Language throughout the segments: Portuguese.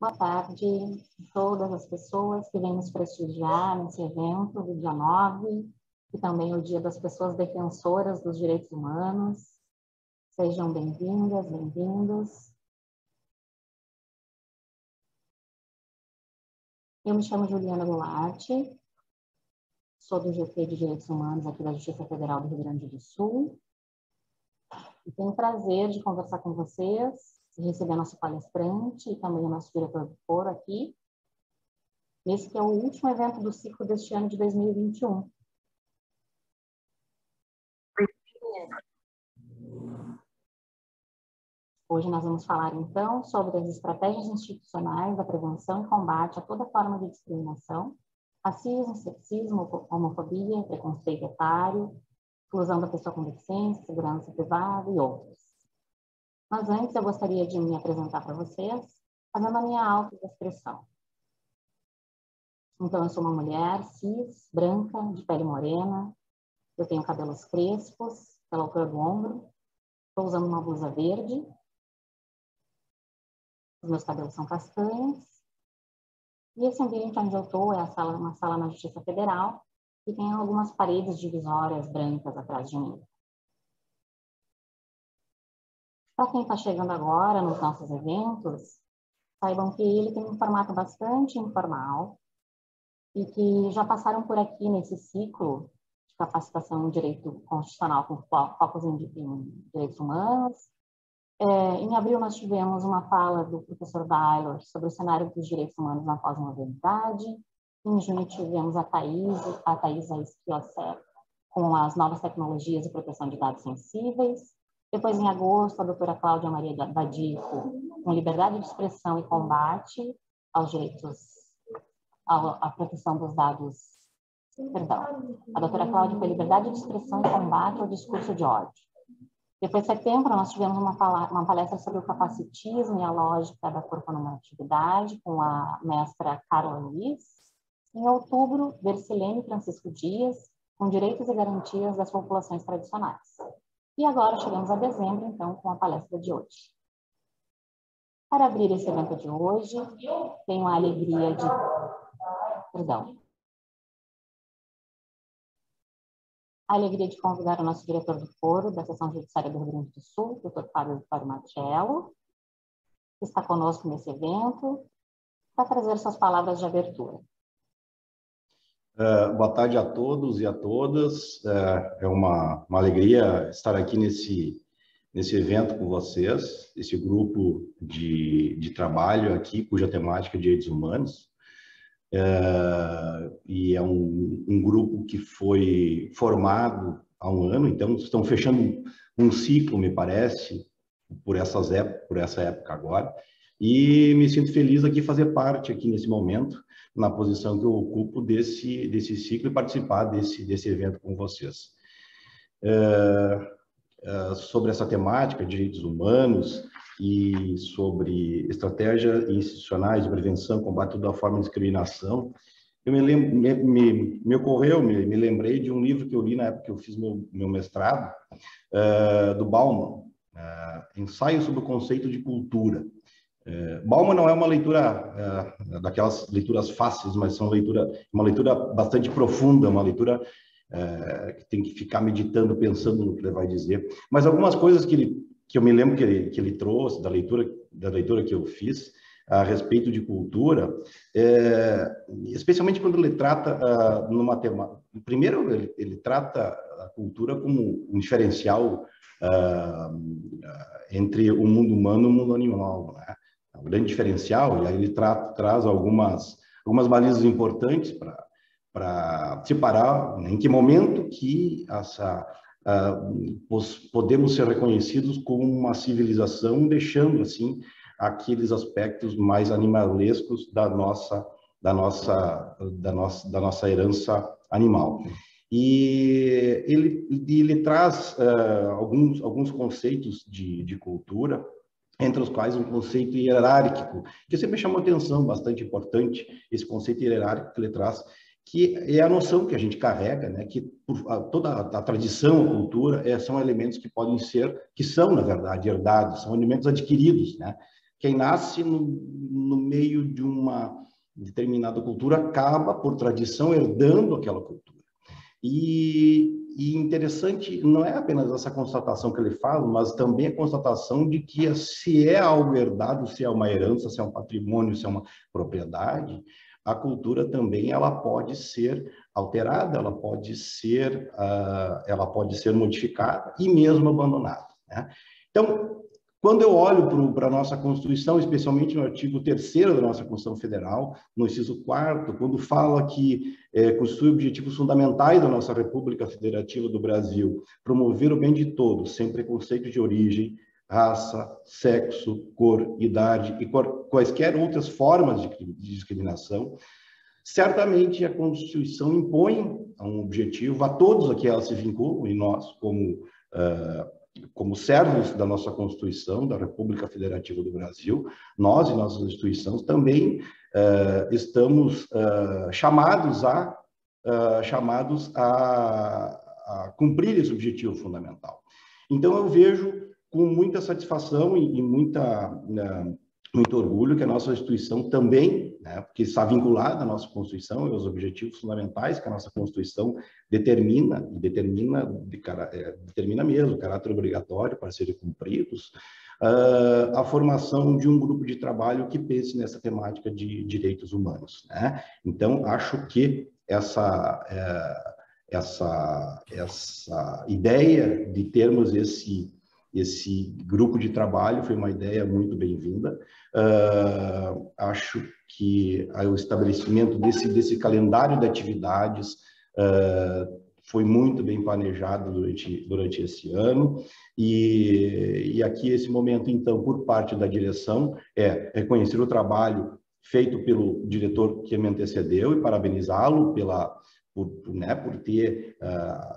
Boa tarde a todas as pessoas que vêm nos prestigiar nesse evento do dia 9, e também o Dia das Pessoas Defensoras dos Direitos Humanos. Sejam bem-vindas, bem-vindos. Eu me chamo Juliana Goulart, sou do GT de Direitos Humanos aqui da Justiça Federal do Rio Grande do Sul. E tenho o prazer de conversar com vocês, de receber nosso palestrante e também o nosso diretor do foro aqui, nesse que é o último evento do ciclo deste ano de 2021. Hoje nós vamos falar, então, sobre as estratégias institucionais da prevenção e combate a toda forma de discriminação, racismo, sexismo, homofobia, preconceito etário, inclusão da pessoa com deficiência, segurança privada e outros. Mas antes eu gostaria de me apresentar para vocês, fazendo a minha autodescrição. Então, eu sou uma mulher cis, branca, de pele morena, eu tenho cabelos crespos, pela altura do ombro, estou usando uma blusa verde, os meus cabelos são castanhos, e esse ambiente onde eu estou é uma sala na Justiça Federal, e tem algumas paredes divisórias brancas atrás de mim. Para quem está chegando agora nos nossos eventos, saibam que ele tem um formato bastante informal e que já passaram por aqui nesse ciclo de capacitação em direito constitucional com focos em direitos humanos. Em abril, nós tivemos uma fala do professor Baylor sobre o cenário dos direitos humanos na pós-modernidade. Em junho, tivemos a Thaisa Esquiocé com as novas tecnologias de proteção de dados sensíveis. Depois, em agosto, a doutora Cláudia Maria Badico, com liberdade de expressão e combate aos direitos, à proteção dos dados, perdão, a doutora Cláudia com liberdade de expressão e combate ao discurso de ódio. Depois, em setembro, nós tivemos uma palestra sobre o capacitismo e a lógica da corponormatividade com a mestra Carla Luiz. Em outubro, Versilene Francisco Dias, com direitos e garantias das populações tradicionais. E agora chegamos a dezembro, então, com a palestra de hoje. Para abrir esse evento de hoje, tenho a alegria de... A alegria de convidar o nosso diretor do foro da Seção Judiciária do Rio Grande do Sul, o Dr. Fábio Vitório Marcello, que está conosco nesse evento, para trazer suas palavras de abertura. Boa tarde a todos e a todas. É uma alegria estar aqui nesse evento com vocês, esse grupo de trabalho aqui, cuja temática é direitos humanos. E é um grupo que foi formado há um ano, então estão fechando um ciclo, me parece, por essa época agora, e me sinto feliz aqui fazer parte aqui nesse momento, na posição que eu ocupo desse ciclo e participar desse evento com vocês. Sobre essa temática, direitos humanos, e sobre estratégias institucionais de prevenção, combate a toda forma de discriminação, eu me lembrei de um livro que eu li na época que eu fiz meu mestrado, do Bauman, Ensaio sobre o Conceito de Cultura. Bauman não é uma leitura daquelas leituras fáceis, mas uma leitura bastante profunda, uma leitura que tem que ficar meditando, pensando no que ele vai dizer. Mas algumas coisas que eu me lembro que ele trouxe da leitura que eu fiz a respeito de cultura, especialmente quando ele trata numa temática. Primeiro, ele trata a cultura como um diferencial entre o mundo humano e o mundo animal, né? É um grande diferencial, e aí ele traz algumas balizas importantes para separar, né, em que momento que podemos ser reconhecidos como uma civilização, deixando assim aqueles aspectos mais animalescos da nossa herança animal. E ele traz alguns conceitos de cultura, entre os quais um conceito hierárquico, que sempre me chamou atenção, bastante importante, esse conceito hierárquico que ele traz, que é a noção que a gente carrega, né, que toda a tradição, a cultura, são elementos que podem ser, que são, na verdade, herdados, são elementos adquiridos, né? quem nasce no meio de uma determinada cultura acaba, por tradição, herdando aquela cultura. E interessante, não é apenas essa constatação que ele faz, mas também a constatação de que se é algo herdado, se é uma herança, se é um patrimônio, se é uma propriedade, a cultura também ela pode ser alterada, ela pode ser modificada e mesmo abandonada, né? Então, quando eu olho para a nossa Constituição, especialmente no artigo 3º da nossa Constituição Federal, no inciso 4º, quando fala que constitui objetivos fundamentais da nossa República Federativa do Brasil, promover o bem de todos, sem preconceito de origem, raça, sexo, cor, idade e quaisquer outras formas de discriminação, certamente a Constituição impõe um objetivo a todos a que ela se vincula, e nós, como servos da nossa Constituição, da República Federativa do Brasil, nós e nossas instituições também estamos chamados a cumprir esse objetivo fundamental. Então, eu vejo com muita satisfação e muito orgulho que a nossa instituição também, né, porque está vinculada à nossa Constituição e aos objetivos fundamentais que a nossa Constituição determina mesmo, caráter obrigatório para serem cumpridos, a formação de um grupo de trabalho que pense nessa temática de direitos humanos, né? Então, acho que essa ideia de termos esse grupo de trabalho foi uma ideia muito bem-vinda. Acho que o estabelecimento desse calendário de atividades foi muito bem planejado durante esse ano, e aqui esse momento, então, por parte da direção, é reconhecer o trabalho feito pelo diretor que me antecedeu e parabenizá-lo por ter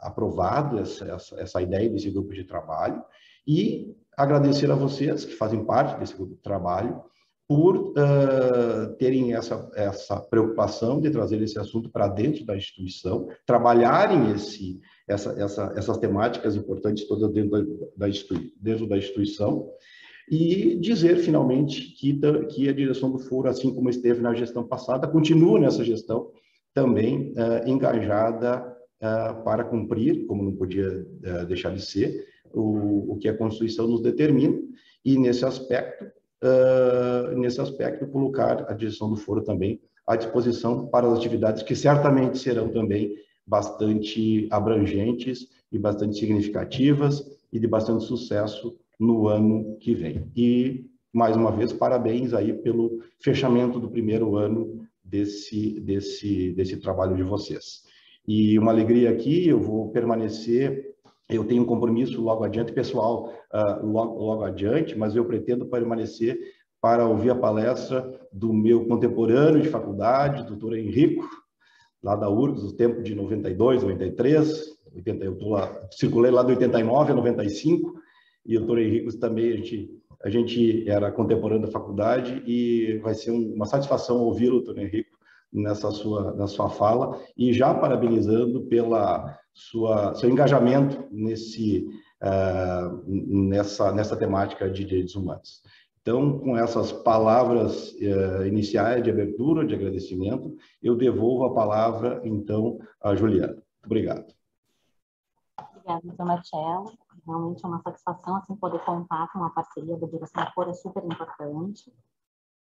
aprovado essa ideia desse grupo de trabalho, e agradecer a vocês que fazem parte desse grupo de trabalho por terem essa preocupação de trazer esse assunto para dentro da instituição, trabalharem essas temáticas importantes todas dentro da instituição, e dizer, finalmente, que a direção do Foro, assim como esteve na gestão passada, continua nessa gestão também engajada para cumprir, como não podia deixar de ser, o que a Constituição nos determina, e nesse aspecto colocar a direção do Foro também à disposição para as atividades que certamente serão também bastante abrangentes e bastante significativas e de bastante sucesso no ano que vem. E, mais uma vez, parabéns aí pelo fechamento do primeiro ano desse trabalho de vocês. E uma alegria aqui, eu vou permanecer, eu tenho um compromisso logo adiante, pessoal, logo adiante, mas eu pretendo permanecer para ouvir a palestra do meu contemporâneo de faculdade, doutor Henrico, lá da URGS, no tempo de 92, 93, circulei lá de 89 a 95, e o doutor Henrico também, a gente era contemporâneo da faculdade, e vai ser uma satisfação ouvi-lo, doutor Henrico, na sua fala, e já parabenizando pela seu engajamento nessa temática de direitos humanos. Então, com essas palavras iniciais de abertura, de agradecimento, eu devolvo a palavra, então, a Juliana. Muito obrigado. Obrigada, doutor Marcelo. Realmente é uma satisfação assim, poder contar com uma parceria da direção do Foro, é super importante.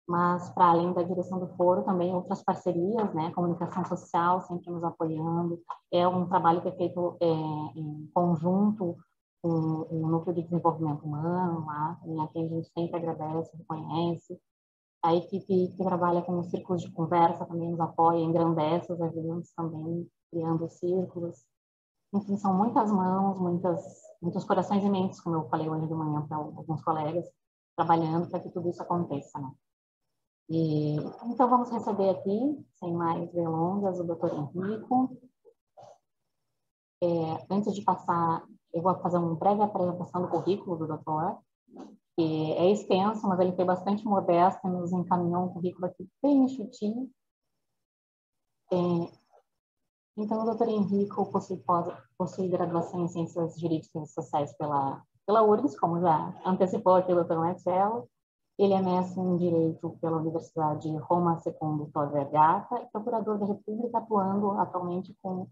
Mas, para além da direção do Foro, também outras parcerias, né? Comunicação social sempre nos apoiando. É um trabalho que é feito em conjunto com o Núcleo de Desenvolvimento Humano, lá, a quem a gente sempre agradece, reconhece. A equipe que trabalha com os círculos de conversa também nos apoia, engrandece os eventos também, criando círculos. Enfim, são muitas mãos, muitos corações e mentes, como eu falei hoje de manhã para alguns colegas, trabalhando para que tudo isso aconteça, né? Então, vamos receber aqui, sem mais delongas, o doutor Henrico. Antes de passar, eu vou fazer uma breve apresentação do currículo do doutor, que é extenso, mas ele foi bastante modesto e nos encaminhou um currículo aqui bem enxutinho. Então, o doutor Henrico possui graduação em Ciências Jurídicas e Sociais pela URGS, como já antecipou aqui o doutor Marcelo, Ele é mestre em Direito pela Universidade Roma II Tor Vergata e procurador da República, atuando atualmente como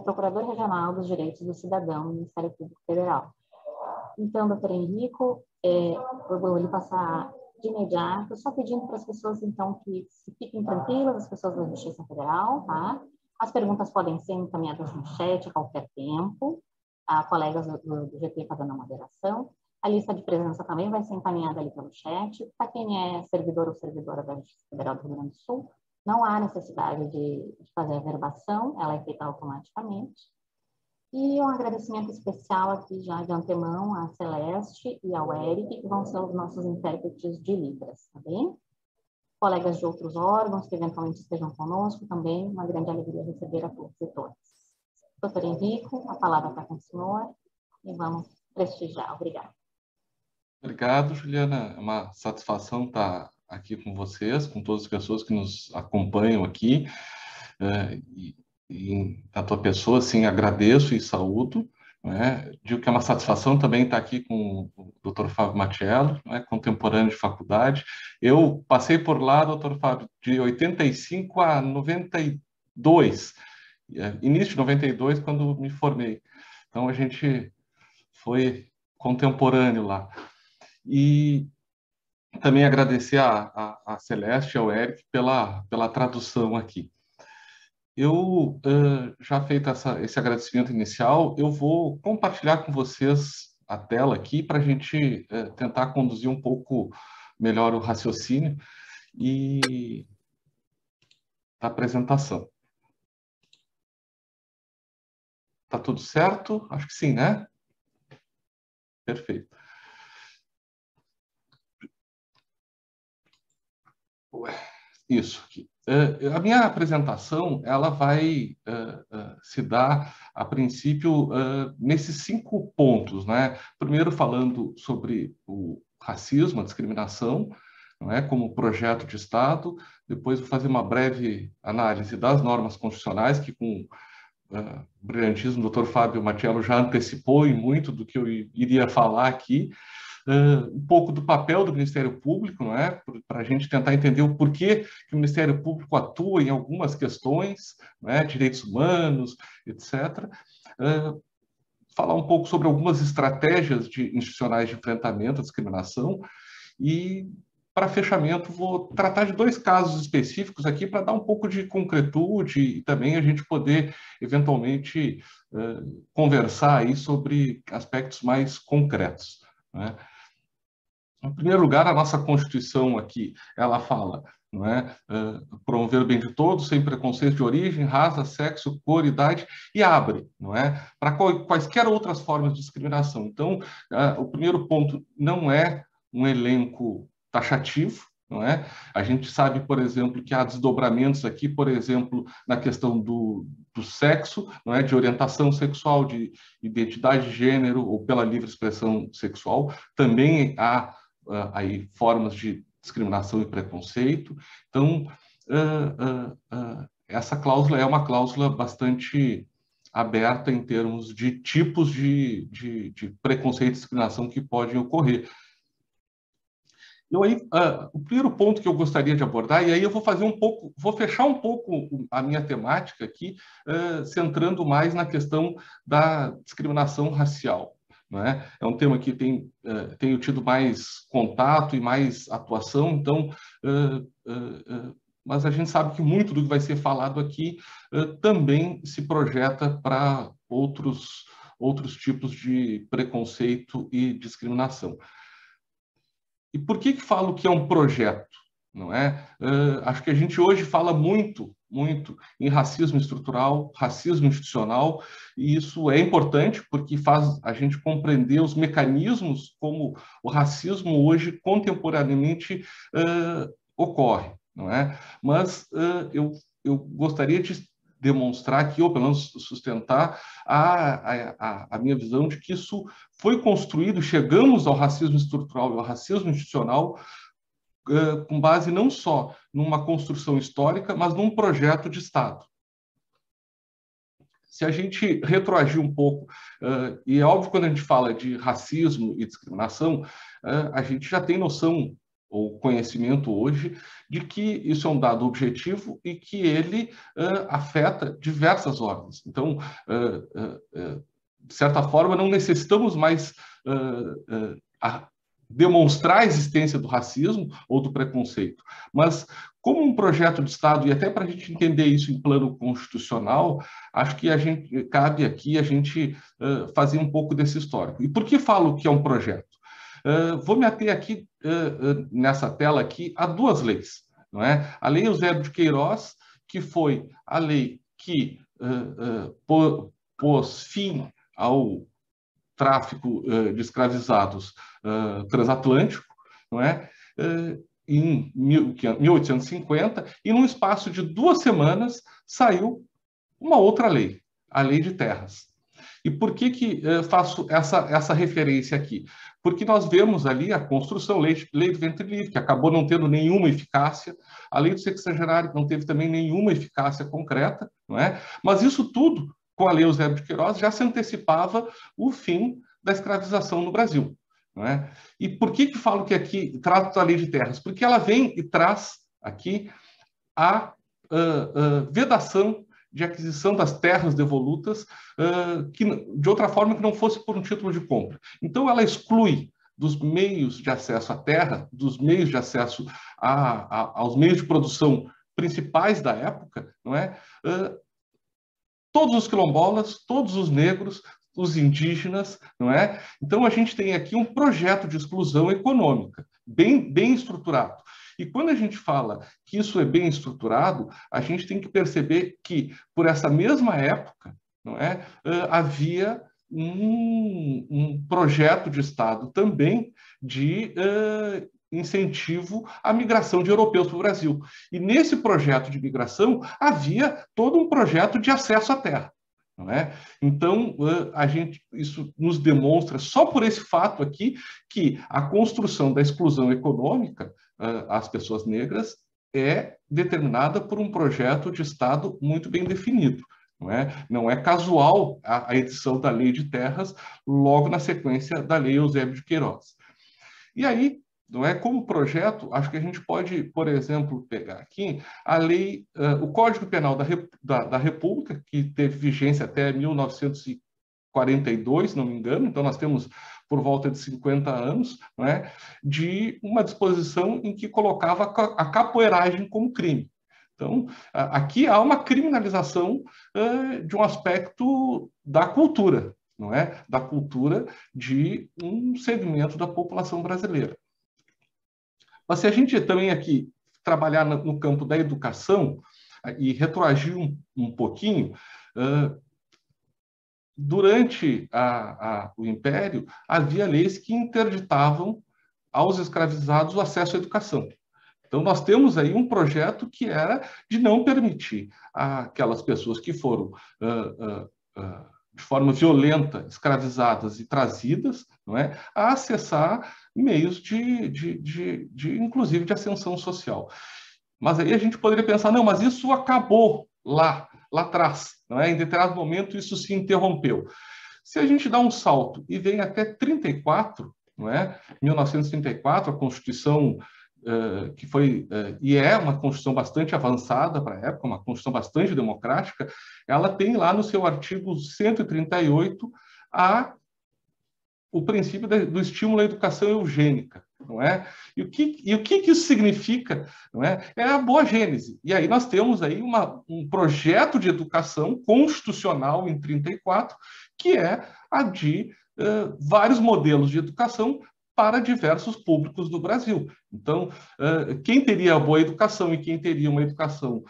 Procurador Regional dos Direitos do Cidadão no Ministério Público Federal. Então, doutor Henrico, eu vou lhe passar de imediato, só pedindo para as pessoas, então, que se fiquem tranquilas, as pessoas da Justiça Federal, tá? As perguntas podem ser encaminhadas no chat a qualquer tempo, a colegas do GT fazendo a moderação. A lista de presença também vai ser encaminhada ali pelo chat. Para quem é servidor ou servidora da Justiça Federal do Rio Grande do Sul, não há necessidade de fazer a verbação, ela é feita automaticamente. E um agradecimento especial aqui já de antemão à Celeste e ao Eric, que vão ser os nossos intérpretes de Libras, tá bem? Colegas de outros órgãos que eventualmente estejam conosco também, uma grande alegria receber a todos e todas. Doutor Henrico, a palavra está com o senhor e vamos prestigiar. Obrigada. Obrigado, Juliana. É uma satisfação estar aqui com vocês, com todas as pessoas que nos acompanham aqui. E a tua pessoa, sim, agradeço e saúdo. Né? Digo que é uma satisfação também estar aqui com o Dr. Fábio Matiello, né? Contemporâneo de faculdade. Eu passei por lá, Dr. Fábio, de 85 a 92, início de 92, quando me formei. Então, a gente foi contemporâneo lá. E também agradecer a Celeste e ao Eric pela tradução aqui. Eu, já feito esse agradecimento inicial, eu vou compartilhar com vocês a tela aqui para a gente tentar conduzir um pouco melhor o raciocínio e a apresentação. Tá tudo certo? Acho que sim, né? Perfeito. Isso aqui. A minha apresentação, ela vai se dar, a princípio, nesses 5 pontos, né? Primeiro, falando sobre o racismo, a discriminação, não é, como projeto de Estado. Depois, vou fazer uma breve análise das normas constitucionais, que com brilhantismo, o Dr. Fábio Matiello já antecipou em muito do que eu iria falar aqui. Um pouco do papel do Ministério Público, não é? Para a gente tentar entender o porquê que o Ministério Público atua em algumas questões, não é? Direitos humanos, etc. Falar um pouco sobre algumas estratégias institucionais de enfrentamento à discriminação e, para fechamento, vou tratar de 2 casos específicos aqui para dar um pouco de concretude e também a gente poder, eventualmente, conversar aí sobre aspectos mais concretos, né? Em primeiro lugar, a nossa Constituição aqui, ela fala, não é? Promover o bem de todos, sem preconceito de origem, raça, sexo, cor, idade, e abre, não é? Para quaisquer outras formas de discriminação. Então, o primeiro ponto não é um elenco taxativo, não é? A gente sabe, por exemplo, que há desdobramentos aqui, por exemplo, na questão do sexo, não é? De orientação sexual, de identidade de gênero ou pela livre expressão sexual. Também há aí formas de discriminação e preconceito. Então, essa cláusula é uma cláusula bastante aberta em termos de tipos de preconceito e discriminação que podem ocorrer. Eu aí, o primeiro ponto que eu gostaria de abordar, e aí eu vou fazer um pouco, vou fechar um pouco a minha temática aqui, centrando mais na questão da discriminação racial. Não é? É um tema que tenho tido mais contato e mais atuação, então, mas a gente sabe que muito do que vai ser falado aqui também se projeta para outros tipos de preconceito e discriminação. E por que falo que é um projeto? Não é? Acho que a gente hoje fala muito em racismo estrutural, racismo institucional, e isso é importante porque faz a gente compreender os mecanismos como o racismo hoje contemporaneamente ocorre, não é? Mas eu gostaria de demonstrar aqui, ou pelo menos sustentar a minha visão de que isso foi construído, chegamos ao racismo estrutural e ao racismo institucional com base não só numa construção histórica, mas num projeto de Estado. Se a gente retroagir um pouco, e é óbvio quando a gente fala de racismo e discriminação, a gente já tem noção ou conhecimento hoje de que isso é um dado objetivo e que ele afeta diversas ordens. Então, de certa forma, não necessitamos mais demonstrar a existência do racismo ou do preconceito, mas como um projeto de Estado, e até para a gente entender isso em plano constitucional, acho que cabe aqui a gente fazer um pouco desse histórico. E por que falo que é um projeto? Vou me ater aqui, nessa tela aqui, a duas leis. Não é? A Lei Eusébio de Queiroz, que foi a lei que pôs fim ao tráfico de escravizados transatlântico, não é? Em 1850, e num espaço de 2 semanas saiu uma outra lei, a Lei de Terras. E por que faço essa referência aqui? Porque nós vemos ali a construção, lei do ventre livre, que acabou não tendo nenhuma eficácia, a lei do sexagenário, que não teve também nenhuma eficácia concreta, não é? Mas isso tudo, com a Lei Eusébio de Queiroz, já se antecipava o fim da escravização no Brasil. Não é? E por que falo que aqui trato da Lei de Terras? Porque ela vem e traz aqui a vedação de aquisição das terras devolutas, de outra forma que não fosse por um título de compra. Então, ela exclui dos meios de acesso à terra, dos meios de acesso aos meios de produção principais da época, não é? Todos os quilombolas, todos os negros, os indígenas, não é? Então, a gente tem aqui um projeto de exclusão econômica, bem estruturado. E quando a gente fala que isso é bem estruturado, a gente tem que perceber que, por essa mesma época, não é, havia um projeto de Estado também de incentivo à migração de europeus para o Brasil. E nesse projeto de migração havia todo um projeto de acesso à terra. Não é? Então, isso nos demonstra, só por esse fato aqui, que a construção da exclusão econômica às pessoas negras é determinada por um projeto de Estado muito bem definido. Não é casual a edição da Lei de Terras logo na sequência da Lei Eusébio de Queiroz. E aí, não é, como projeto, acho que a gente pode, por exemplo, pegar aqui a lei, o Código Penal da República, que teve vigência até 1942, se não me engano, então nós temos por volta de 50 anos, não é, de uma disposição em que colocava a capoeiragem como crime. Então, aqui há uma criminalização de um aspecto da cultura, não é? Da cultura de um segmento da população brasileira. Mas se a gente também aqui trabalhar no campo da educação e retroagir um pouquinho, durante o Império, havia leis que interditavam aos escravizados o acesso à educação. Então, nós temos aí um projeto que era de não permitir aquelas pessoas que foram de forma violenta escravizadas e trazidas, não é, a acessar meios inclusive de ascensão social. Mas aí a gente poderia pensar, não, mas isso acabou lá atrás, não é? Em determinado momento isso se interrompeu. Se a gente dá um salto e vem até 34, não é? 1934, a Constituição que foi e é uma Constituição bastante avançada para a época, uma Constituição bastante democrática, ela tem lá no seu artigo 138 o princípio do estímulo à educação eugênica, não é? E o que isso significa, não é? É a boa gênese. E aí nós temos aí um projeto de educação constitucional em 34, que é a de vários modelos de educação para diversos públicos do Brasil. Então, quem teria a boa educação e quem teria uma educação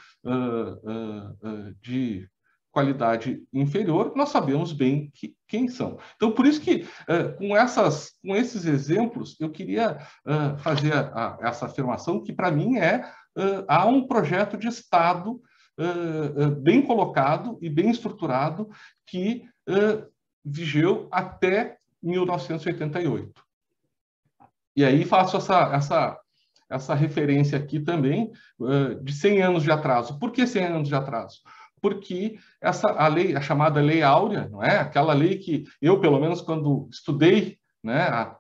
de qualidade inferior, nós sabemos bem quem são. Então, por isso que, com esses exemplos, eu queria fazer essa afirmação que, para mim, há um projeto de Estado bem colocado e bem estruturado que vigeu até 1988. E aí faço essa referência aqui também de 100 anos de atraso. Por que 100 anos de atraso? Porque a chamada Lei Áurea, não é? Aquela lei que eu, pelo menos, quando estudei, né, há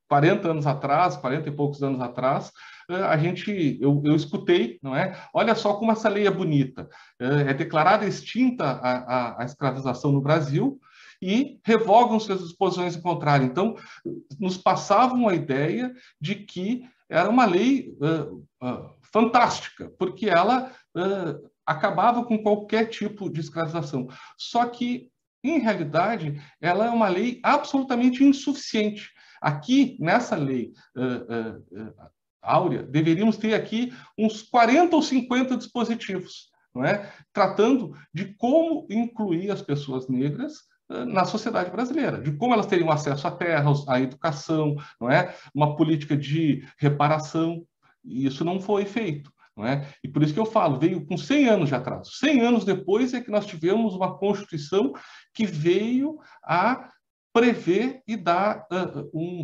40 anos atrás, 40 e poucos anos atrás, eu escutei, não é? Olha só como essa lei é bonita. É declarada extinta a escravização no Brasil e revogam-se as disposições em contrário. Então, nos passavam a ideia de que era uma lei fantástica, porque ela acabava com qualquer tipo de escravização. Só que, em realidade, ela é uma lei absolutamente insuficiente. Aqui, nessa lei áurea, deveríamos ter aqui uns 40 ou 50 dispositivos, não é? Tratando de como incluir as pessoas negras na sociedade brasileira, de como elas teriam acesso à terra, à educação, não é? Uma política de reparação, e isso não foi feito. Não é? E por isso que eu falo, veio com 100 anos de atraso. 100 anos depois é que nós tivemos uma Constituição que veio a prever e dar,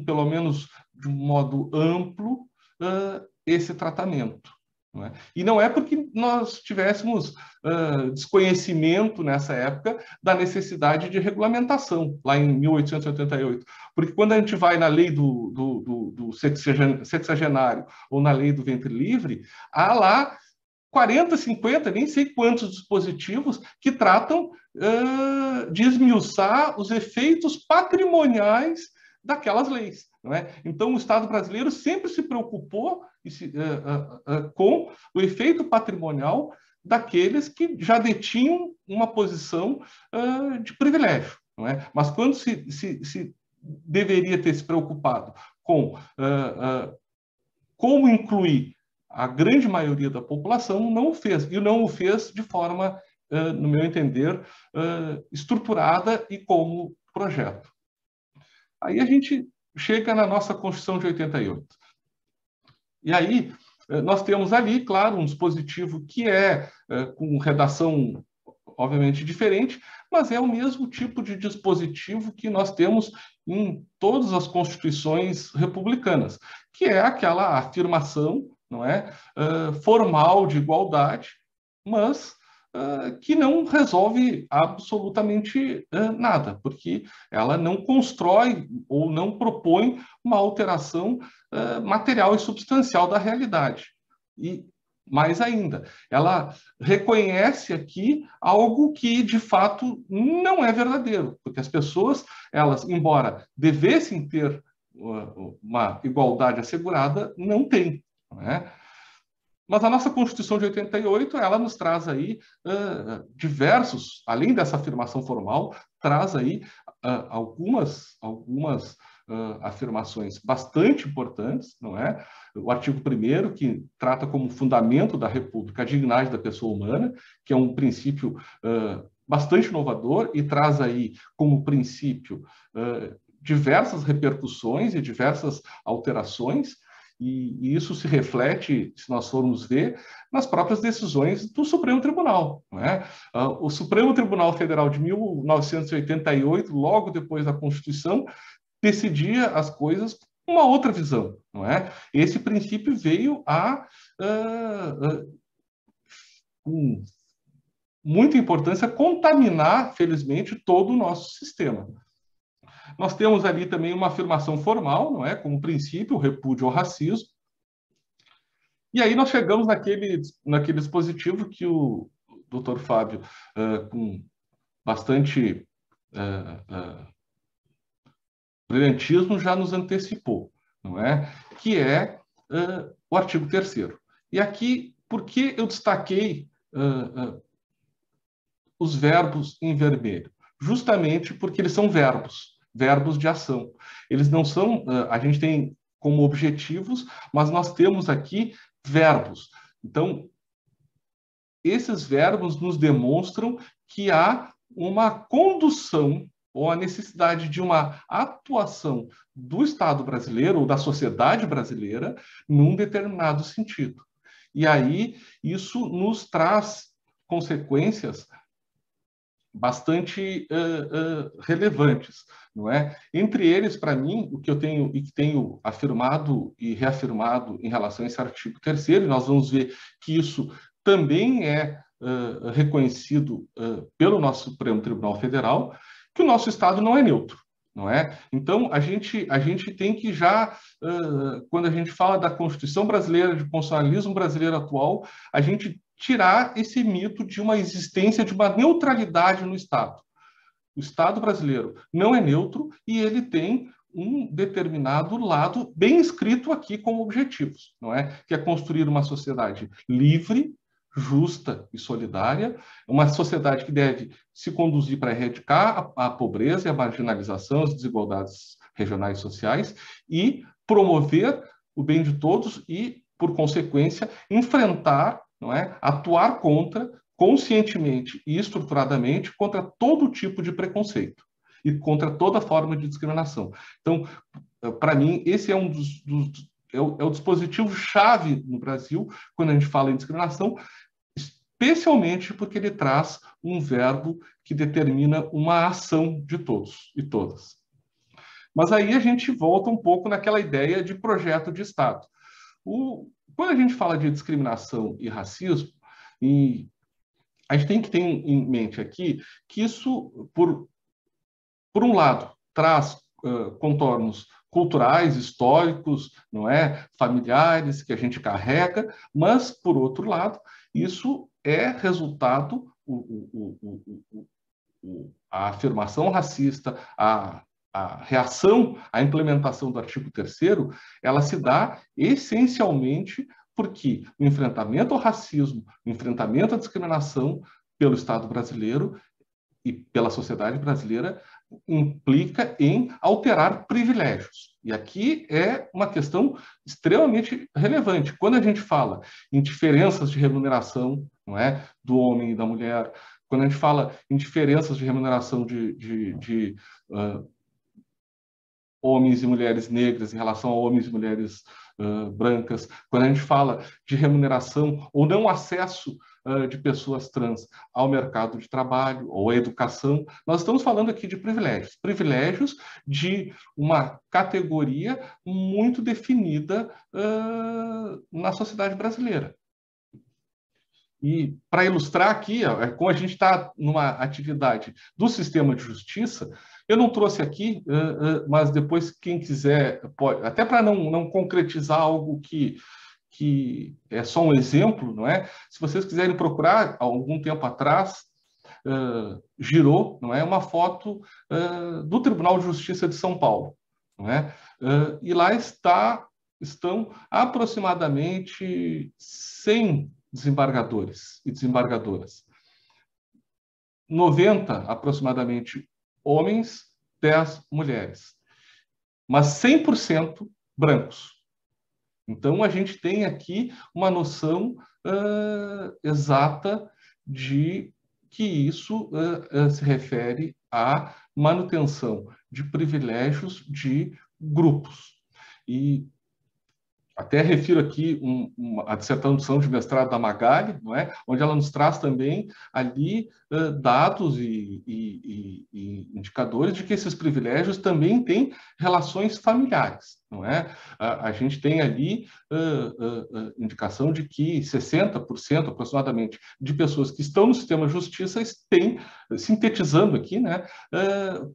pelo menos de um modo amplo, esse tratamento. Não é? E não é porque nós tivéssemos desconhecimento nessa época da necessidade de regulamentação, lá em 1888. Porque quando a gente vai na lei do sexagenário ou na lei do ventre livre, há lá 40, 50, nem sei quantos dispositivos que tratam de esmiuçar os efeitos patrimoniais daquelas leis. Não é? Então, o Estado brasileiro sempre se preocupou com o efeito patrimonial daqueles que já detinham uma posição de privilégio. Não é? Mas quando se deveria ter se preocupado com como incluir a grande maioria da população, não o fez. E não o fez de forma, no meu entender, estruturada e como projeto. Aí a gente chega na nossa Constituição de 88. E aí nós temos ali, claro, um dispositivo que é com redação, obviamente, diferente, mas é o mesmo tipo de dispositivo que nós temos em todas as constituições republicanas, que é aquela afirmação, não é, formal de igualdade, mas que não resolve absolutamente nada, porque ela não constrói ou não propõe uma alteração material e substancial da realidade. E, mais ainda, ela reconhece aqui algo que, de fato, não é verdadeiro, porque as pessoas, elas, embora devessem ter uma igualdade assegurada, não têm, não é? Mas a nossa Constituição de 88, ela nos traz aí diversos, além dessa afirmação formal, traz aí algumas afirmações bastante importantes, não é? O artigo 1º, que trata como fundamento da República a dignidade da pessoa humana, que é um princípio bastante inovador e traz aí como princípio diversas repercussões e diversas alterações, e isso se reflete, se nós formos ver, nas próprias decisões do Supremo Tribunal. Não é? O Supremo Tribunal Federal de 1988, logo depois da Constituição, decidia as coisas com uma outra visão. Não é? Esse princípio veio com muita importância, contaminar, felizmente, todo o nosso sistema. Nós temos ali também uma afirmação formal, não é? Como princípio, o repúdio ao racismo. E aí nós chegamos naquele dispositivo que o Dr. Fábio, com bastante brilhantismo, já nos antecipou, não é? Que é o artigo 3º. E aqui, por que eu destaquei os verbos em vermelho? Justamente porque eles são verbos de ação. Eles não são, a gente tem como objetivos, mas nós temos aqui verbos. Então, esses verbos nos demonstram que há uma condução ou a necessidade de uma atuação do Estado brasileiro ou da sociedade brasileira num determinado sentido. E aí, isso nos traz consequências bastante relevantes, não é? Entre eles, para mim, o que eu tenho afirmado e reafirmado em relação a esse artigo 3º, e nós vamos ver que isso também é reconhecido pelo nosso Supremo Tribunal Federal, que o nosso Estado não é neutro, não é? Então, a gente tem que já, quando a gente fala da Constituição brasileira, de constitucionalismo brasileiro atual, a gente tirar esse mito de uma existência de uma neutralidade no Estado. O Estado brasileiro não é neutro e ele tem um determinado lado bem escrito aqui como objetivos, não é? Que é construir uma sociedade livre, justa e solidária, uma sociedade que deve se conduzir para erradicar a pobreza e a marginalização, as desigualdades regionais e sociais e promover o bem de todos e, por consequência, enfrentar, não é? Atuar contra, conscientemente e estruturadamente, contra todo tipo de preconceito e contra toda forma de discriminação. Então, para mim, esse é um é o dispositivo-chave no Brasil, quando a gente fala em discriminação, especialmente porque ele traz um verbo que determina uma ação de todos e todas. Mas aí a gente volta um pouco naquela ideia de projeto de Estado. Quando a gente fala de discriminação e racismo, a gente tem que ter em mente aqui que isso, por um lado, traz contornos culturais, históricos, não é, familiares que a gente carrega, mas por outro lado, isso é resultado, a afirmação racista, a reação à implementação do artigo 3º, ela se dá essencialmente porque o enfrentamento ao racismo, o enfrentamento à discriminação pelo Estado brasileiro e pela sociedade brasileira implica em alterar privilégios. E aqui é uma questão extremamente relevante. Quando a gente fala em diferenças de remuneração, não é, do homem e da mulher, quando a gente fala em diferenças de remuneração de homens e mulheres negras em relação a homens e mulheres brancas, quando a gente fala de remuneração ou não acesso de pessoas trans ao mercado de trabalho ou à educação, nós estamos falando aqui de privilégios. Privilégios de uma categoria muito definida na sociedade brasileira. E, para ilustrar aqui, como a gente está numa atividade do sistema de justiça, eu não trouxe aqui, mas depois quem quiser, pode, até para não concretizar algo que é só um exemplo, não é? Se vocês quiserem procurar, algum tempo atrás, girou, não é, uma foto do Tribunal de Justiça de São Paulo, não é? E lá estão aproximadamente 100 desembargadores e desembargadoras. 90 aproximadamente homens, 10 mulheres, mas 100% brancos. Então, a gente tem aqui uma noção exata de que isso se refere à manutenção de privilégios de grupos. E até refiro aqui a dissertação de mestrado da Magali, não é? Onde ela nos traz também ali dados e indicadores de que esses privilégios também têm relações familiares, não é? A gente tem ali indicação de que 60% aproximadamente de pessoas que estão no sistema de justiça têm, sintetizando aqui, né,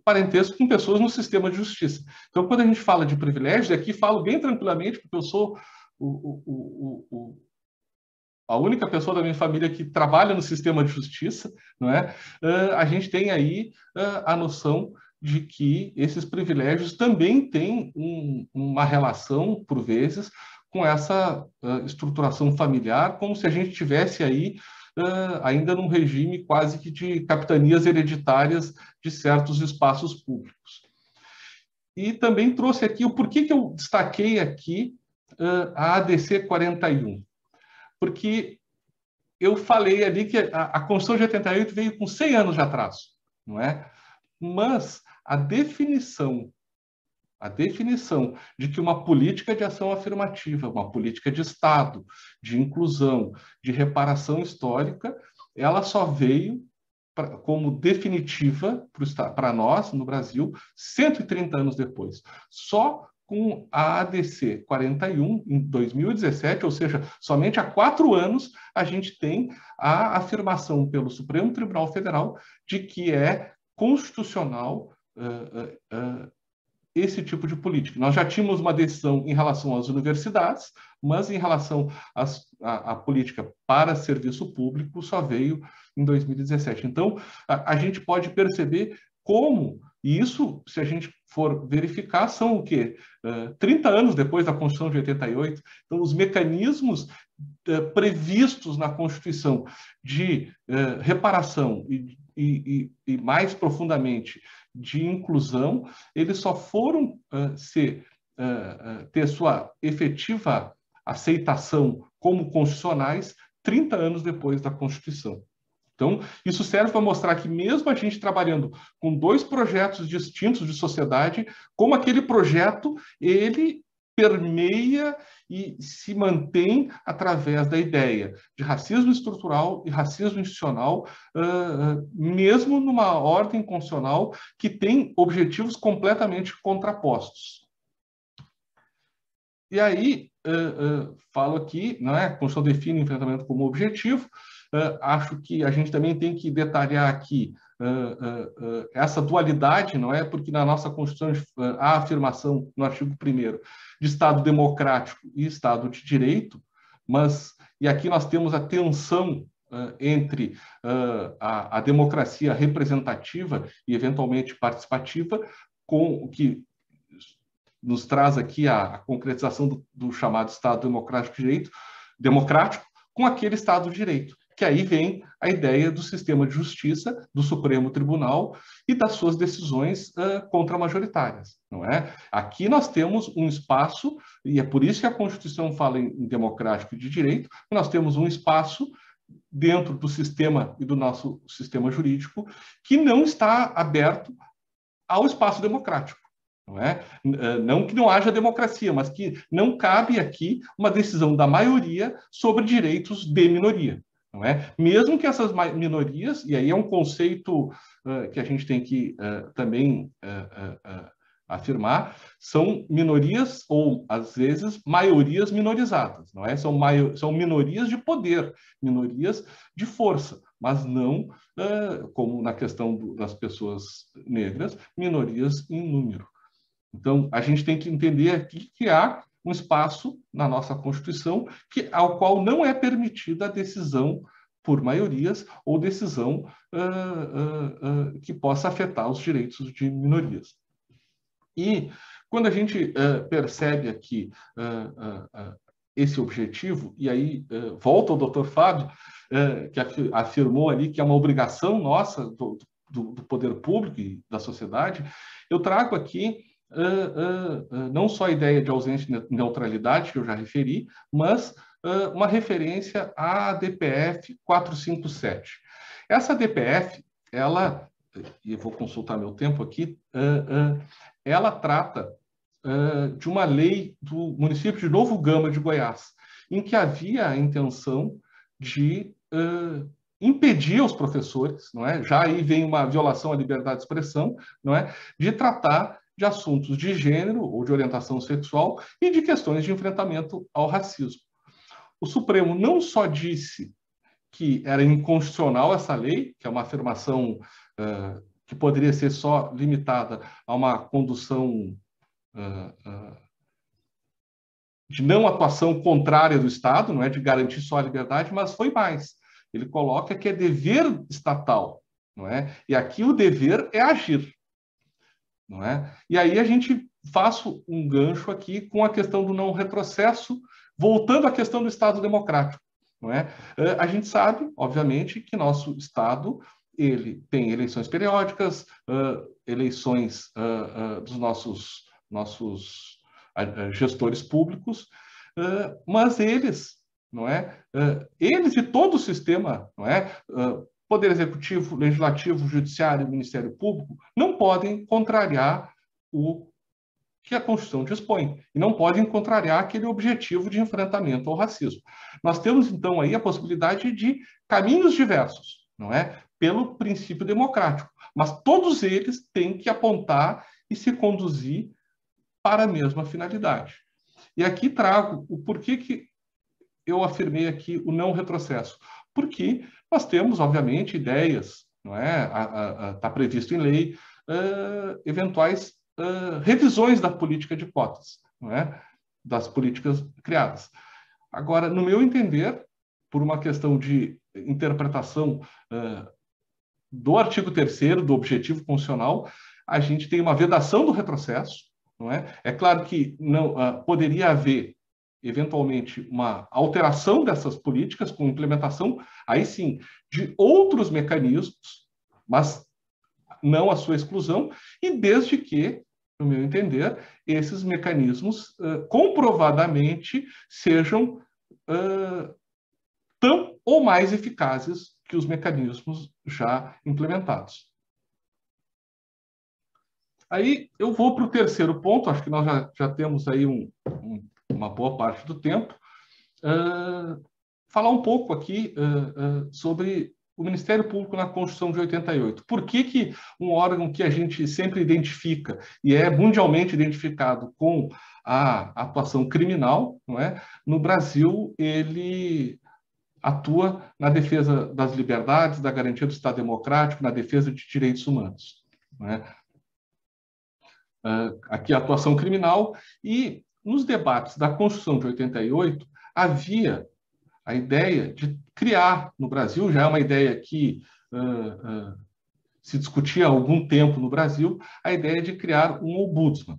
parentesco com pessoas no sistema de justiça. Então, quando a gente fala de privilégios, aqui falo bem tranquilamente, porque eu sou a única pessoa da minha família que trabalha no sistema de justiça, não é? A gente tem aí a noção de que esses privilégios também têm uma relação, por vezes, com essa estruturação familiar, como se a gente tivesse aí ainda num regime quase que de capitanias hereditárias de certos espaços públicos. E também trouxe aqui o porquê que eu destaquei aqui a ADC 41. Porque eu falei ali que a Constituição de 88 veio com 100 anos de atraso, não é? Mas a definição de que uma política de ação afirmativa, uma política de Estado, de inclusão, de reparação histórica, ela só veio como definitiva para nós, no Brasil, 130 anos depois. Só com a ADC 41, em 2017, ou seja, somente há 4 anos, a gente tem a afirmação pelo Supremo Tribunal Federal de que é constitucional esse tipo de política. Nós já tínhamos uma decisão em relação às universidades, mas em relação à política para serviço público só veio em 2017. Então, a gente pode perceber como, e isso, se a gente for verificar, são o quê? 30 anos depois da Constituição de 88. Então, os mecanismos previstos na Constituição de reparação e mais profundamente de inclusão, eles só foram ter sua efetiva aceitação como constitucionais 30 anos depois da Constituição. Então, isso serve para mostrar que mesmo a gente trabalhando com dois projetos distintos de sociedade, como aquele projeto, ele permeia e se mantém através da ideia de racismo estrutural e racismo institucional, mesmo numa ordem constitucional que tem objetivos completamente contrapostos. E aí, falo aqui, não é? A Constituição define o enfrentamento como objetivo. Acho que a gente também tem que detalhar aqui essa dualidade, não é? Porque na nossa Constituição há a afirmação no artigo 1º de Estado democrático e Estado de direito, e aqui nós temos a tensão entre a democracia representativa e eventualmente participativa, com o que nos traz aqui a concretização do chamado Estado democrático com aquele Estado de direito, que aí vem a ideia do sistema de justiça, do Supremo Tribunal e das suas decisões contramajoritárias, não é? Aqui nós temos um espaço, e é por isso que a Constituição fala em democrático e de direito, nós temos um espaço dentro do sistema e do nosso sistema jurídico que não está aberto ao espaço democrático. Não é? Não que não haja democracia, mas que não cabe aqui uma decisão da maioria sobre direitos de minoria. Não é? Mesmo que essas minorias, e aí é um conceito que a gente tem que também afirmar, são minorias ou, às vezes, maiorias minorizadas. Não é? São minorias de poder, minorias de força, mas não, como na questão das pessoas negras, minorias em número. Então, a gente tem que entender aqui que há um espaço na nossa Constituição ao qual não é permitida a decisão por maiorias ou decisão que possa afetar os direitos de minorias. E quando a gente percebe aqui esse objetivo, e aí volta ao Dr. Fábio, que afirmou ali que é uma obrigação nossa do poder público e da sociedade, eu trago aqui não só a ideia de ausência de neutralidade, que eu já referi, mas uma referência à DPF 457. Essa DPF, e eu vou consultar meu tempo aqui, ela trata de uma lei do município de Novo Gama de Goiás, em que havia a intenção de impedir os professores, não é? Já aí vem uma violação à liberdade de expressão, não é? De tratar de assuntos de gênero ou de orientação sexual e de questões de enfrentamento ao racismo. O Supremo não só disse que era inconstitucional essa lei, que é uma afirmação que poderia ser só limitada a uma condução de não atuação contrária do Estado, não é de garantir só a liberdade, mas foi mais. Ele coloca que é dever estatal, não é? E aqui o dever é agir. Não é? E aí a gente faz um gancho aqui com a questão do não retrocesso, voltando à questão do Estado democrático. Não é? A gente sabe, obviamente, que nosso Estado ele tem eleições periódicas, eleições dos nossos gestores públicos, mas eles, não é? Eles e todo o sistema, não é? Poder Executivo, Legislativo, Judiciário e Ministério Público não podem contrariar o que a Constituição dispõe e não podem contrariar aquele objetivo de enfrentamento ao racismo. Nós temos, então, aí a possibilidade de caminhos diversos, não é? Pelo princípio democrático, mas todos eles têm que apontar e se conduzir para a mesma finalidade. E aqui trago o porquê que eu afirmei aqui o não retrocesso. Porque nós temos, obviamente, ideias, não é? Está previsto em lei, eventuais revisões da política de cotas, não é? Das políticas criadas. Agora, no meu entender, por uma questão de interpretação do artigo 3º do objetivo constitucional, a gente tem uma vedação do retrocesso, não é? É claro que não poderia haver, eventualmente, uma alteração dessas políticas com implementação, aí sim, de outros mecanismos, mas não a sua exclusão, e desde que, no meu entender, esses mecanismos comprovadamente sejam tão ou mais eficazes que os mecanismos já implementados. Aí eu vou para o 3º ponto, acho que nós já temos aí uma boa parte do tempo, falar um pouco aqui sobre o Ministério Público na Constituição de 88. Por que um órgão que a gente sempre identifica e é mundialmente identificado com a atuação criminal, não é? No Brasil, ele atua na defesa das liberdades, da garantia do Estado democrático, na defesa de direitos humanos, não é? Aqui a atuação criminal, e nos debates da Constituição de 88 havia a ideia de criar no Brasil, já é uma ideia que se discutia há algum tempo no Brasil, a ideia de criar um ombudsman,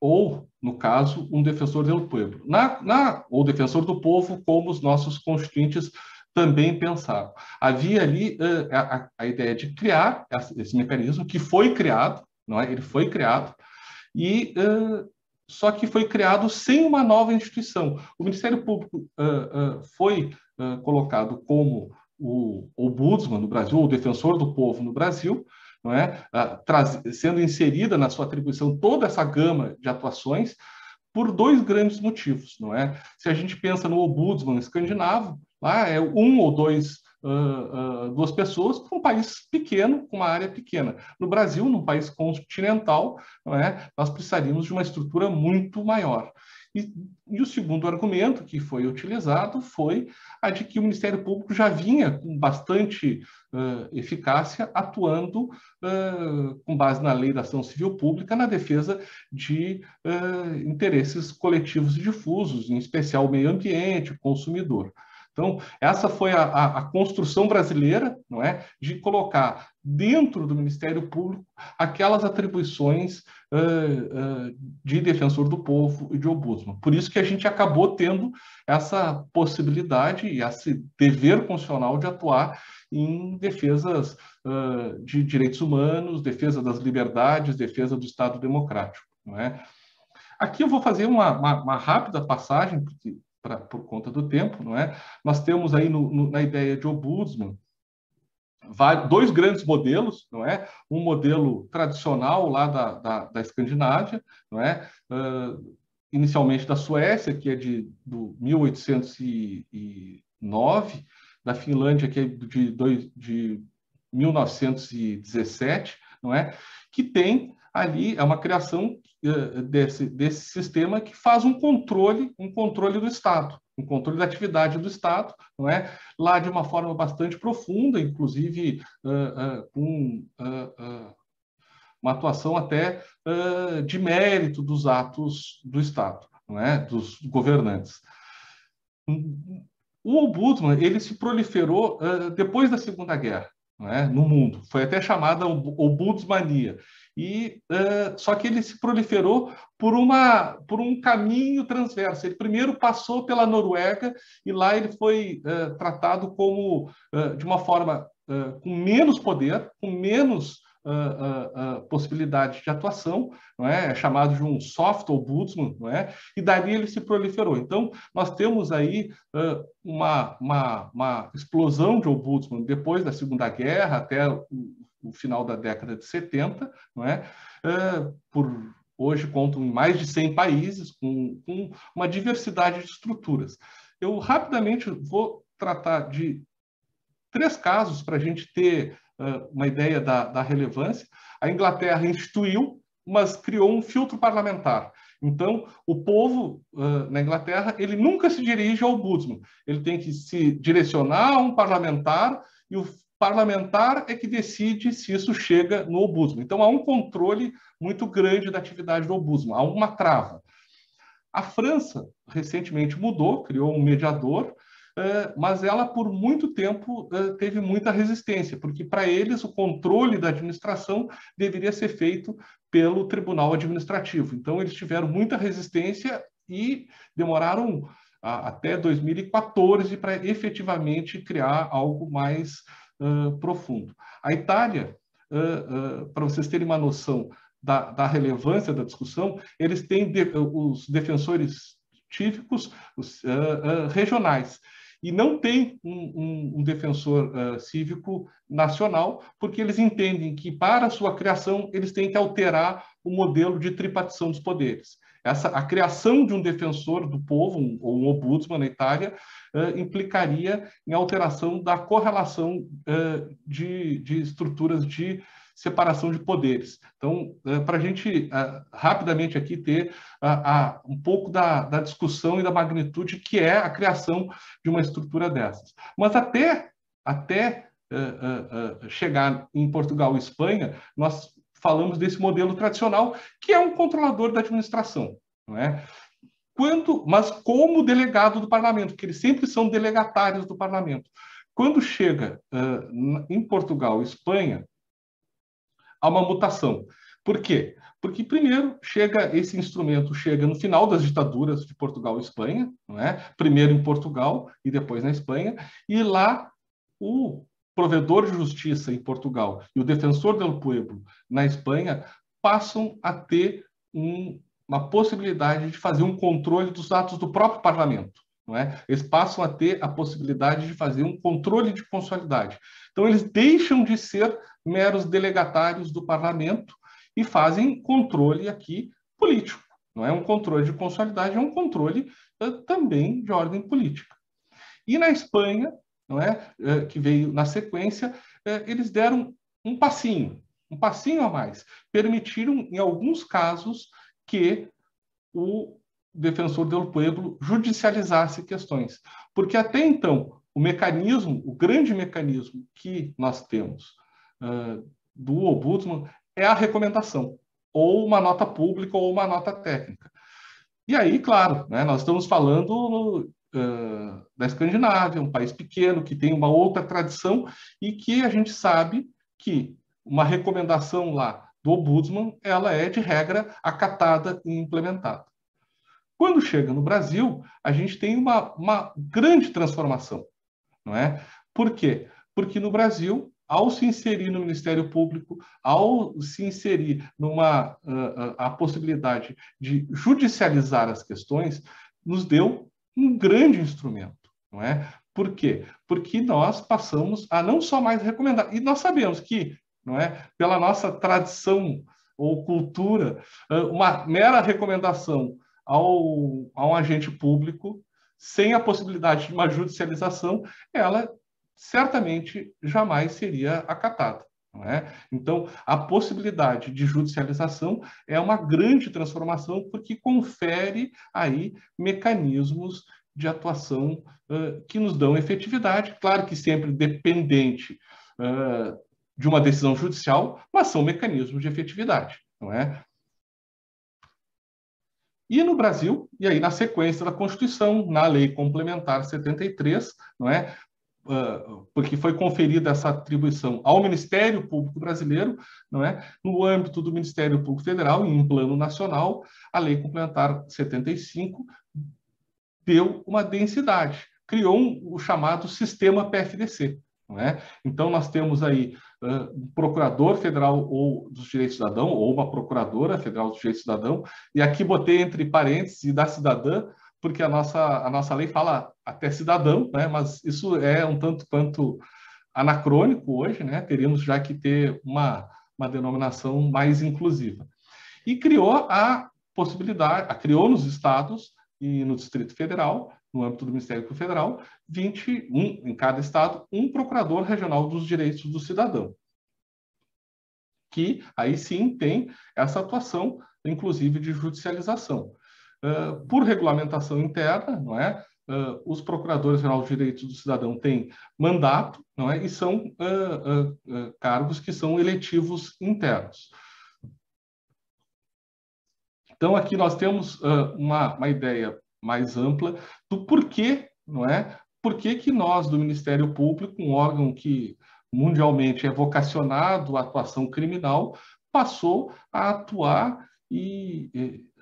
ou, no caso, um defensor do povo, ou defensor do povo, como os nossos constituintes também pensaram. Havia ali a ideia de criar esse mecanismo, que foi criado, não é? Ele foi criado, e só que foi criado sem uma nova instituição. O Ministério Público foi colocado como o ombudsman no Brasil, o defensor do povo no Brasil, não é? Sendo inserida na sua atribuição toda essa gama de atuações, por 2 grandes motivos, não é? Se a gente pensa no ombudsman escandinavo, lá é 1 ou 2 pessoas para um país pequeno, com uma área pequena. No Brasil, num país continental, não é? Nós precisaríamos de uma estrutura muito maior. E o segundo argumento que foi utilizado foi a de que o Ministério Público já vinha com bastante eficácia atuando com base na Lei da Ação Civil Pública na defesa de interesses coletivos e difusos, em especial o meio ambiente, o consumidor. Então, essa foi a construção brasileira, não é, de colocar dentro do Ministério Público aquelas atribuições de defensor do povo e de ombudsman. Por isso que a gente acabou tendo essa possibilidade e esse dever constitucional de atuar em defesas de direitos humanos, defesa das liberdades, defesa do Estado democrático, não é? Aqui eu vou fazer uma rápida passagem, porque por conta do tempo, não é? Nós temos aí na ideia de ombudsman 2 grandes modelos, não é? Um modelo tradicional lá da Escandinávia, não é? Inicialmente da Suécia, que é do 1809, da Finlândia, que é de 1917, não é? Que tem ali uma criação desse sistema que faz um controle do Estado, um controle da atividade do Estado, não é? Lá de uma forma bastante profunda, inclusive com uma atuação até de mérito dos atos do Estado, não é? Dos governantes. O ombudsman, ele se proliferou depois da Segunda Guerra, não é? No mundo. Foi até chamada ombudsmania. Só que ele se proliferou por um caminho transverso. Ele primeiro passou pela Noruega e lá ele foi tratado como de uma forma com menos poder, com menos possibilidade de atuação, não é? É chamado de um soft ombudsman, não é? E dali ele se proliferou. Então, nós temos aí uma explosão de ombudsman depois da Segunda Guerra até o final da década de 70, não é? Hoje contam em mais de 100 países, com uma diversidade de estruturas. Eu rapidamente vou tratar de 3 casos para a gente ter uma ideia da relevância. A Inglaterra instituiu, mas criou um filtro parlamentar. Então, o povo na Inglaterra, ele nunca se dirige ao ombudsman. Ele tem que se direcionar a um parlamentar parlamentar é que decide se isso chega no Ombudsman. Então, há um controle muito grande da atividade do Ombudsman, há uma trava. A França, recentemente, mudou, criou um mediador, mas ela, por muito tempo, teve muita resistência, porque, para eles, o controle da administração deveria ser feito pelo Tribunal Administrativo. Então, eles tiveram muita resistência e demoraram até 2014 para efetivamente criar algo mais profundo. A Itália, para vocês terem uma noção da relevância da discussão, eles têm os defensores cívicos regionais, e não tem um defensor cívico nacional, porque eles entendem que, para a sua criação, eles têm que alterar o modelo de tripartição dos poderes. A criação de um defensor do povo, ou um ombudsman na Itália, implicaria em alteração da correlação de estruturas de separação de poderes. Então, para a gente rapidamente aqui ter um pouco da discussão e da magnitude que é a criação de uma estrutura dessas. Mas até chegar em Portugal e Espanha, nós falamos desse modelo tradicional, que é um controlador da administração, não é? Mas como delegado do parlamento, porque eles sempre são delegatários do parlamento. Quando chega em Portugal e Espanha, há uma mutação. Por quê? Porque, primeiro, esse instrumento chega no final das ditaduras de Portugal e Espanha, não é? Primeiro em Portugal e depois na Espanha, e lá o provedor de justiça em Portugal e o defensor del pueblo na Espanha passam a ter uma possibilidade de fazer um controle dos atos do próprio parlamento. Não é? Eles passam a ter a possibilidade de fazer um controle de constitucionalidade. Então, eles deixam de ser meros delegatários do parlamento e fazem controle aqui político. Não é um controle de constitucionalidade, é um controle também de ordem política. E na Espanha, não é, que veio na sequência, eles deram um passinho a mais. Permitiram, em alguns casos, que o defensor del pueblo judicializasse questões. Porque até então, o grande mecanismo que nós temos do ombudsman é a recomendação, ou uma nota pública ou uma nota técnica. E aí, claro, né, nós estamos falando da Escandinávia, um país pequeno que tem uma outra tradição e que a gente sabe que uma recomendação lá do ombudsman, ela é, de regra, acatada e implementada. Quando chega no Brasil, a gente tem uma grande transformação, não é? Por quê? Porque no Brasil, ao se inserir no Ministério Público, ao se inserir a possibilidade de judicializar as questões, nos deu um grande instrumento, não é? Por quê? Porque nós passamos a não só mais recomendar, e nós sabemos que, não é, pela nossa tradição ou cultura, uma mera recomendação a um agente público, sem a possibilidade de uma judicialização, ela certamente jamais seria acatada. Não é? Então, a possibilidade de judicialização é uma grande transformação, porque confere aí mecanismos de atuação que nos dão efetividade, claro que sempre dependente de uma decisão judicial, mas são mecanismos de efetividade, não é? E no Brasil, e aí na sequência da Constituição, na Lei Complementar 73, não é? Porque foi conferida essa atribuição ao Ministério Público Brasileiro, não é? No âmbito do Ministério Público Federal, em um plano nacional, a Lei Complementar 75 deu uma densidade, criou o chamado sistema PFDC. Não é? Então, nós temos aí um procurador federal ou dos direitos do cidadão, ou uma procuradora federal dos direitos do cidadão, e aqui botei entre parênteses da cidadã, porque a nossa lei fala até cidadão, né? Mas isso é um tanto quanto anacrônico hoje, né? Teríamos já que ter uma denominação mais inclusiva. E criou a possibilidade, criou nos estados e no Distrito Federal, no âmbito do Ministério Público Federal, 21 em cada estado, um procurador regional dos direitos do cidadão, que aí sim tem essa atuação, inclusive de judicialização. Por regulamentação interna, não é? os procuradores-gerais dos direitos do cidadão têm mandato, não é? E são cargos que são eletivos internos. Então, aqui nós temos uma ideia mais ampla do porquê, não é? Por que nós, do Ministério Público, um órgão que mundialmente é vocacionado à atuação criminal, passou a atuar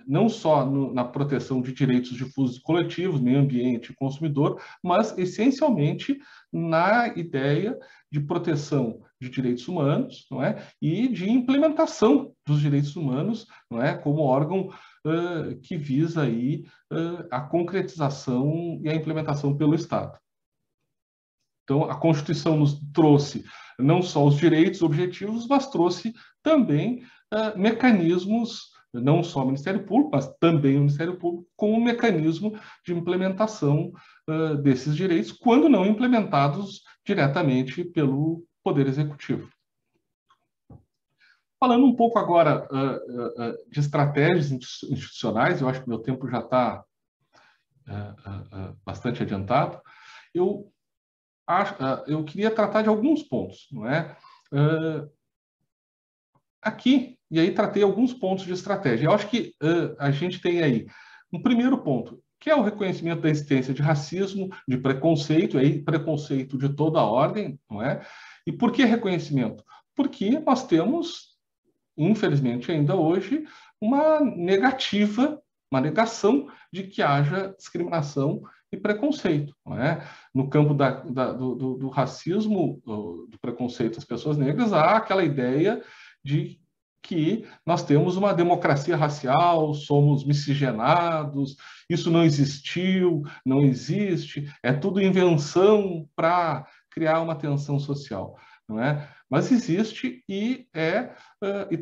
não só na proteção de direitos difusos e coletivos, meio ambiente e consumidor, mas essencialmente na ideia de proteção de direitos humanos, não é? E de implementação dos direitos humanos, não é? Como órgão que visa aí a concretização e a implementação pelo Estado. Então, a Constituição nos trouxe não só os direitos objetivos, mas trouxe também mecanismos, não só o Ministério Público, mas também o Ministério Público, como um mecanismo de implementação desses direitos, quando não implementados diretamente pelo Poder Executivo. Falando um pouco agora de estratégias institucionais, eu acho que meu tempo já está bastante adiantado, eu queria tratar de alguns pontos, não é? Aqui, e aí tratei alguns pontos de estratégia. Eu acho que a gente tem aí um primeiro ponto, que é o reconhecimento da existência de racismo, de preconceito, aí preconceito de toda a ordem, não é? E por que reconhecimento? Porque nós temos, infelizmente ainda hoje, uma negação de que haja discriminação e preconceito, não é? No campo do racismo, do preconceito às pessoas negras, há aquela ideia de que nós temos uma democracia racial, somos miscigenados, isso não existiu, não existe, é tudo invenção para criar uma tensão social, não é? Mas existe e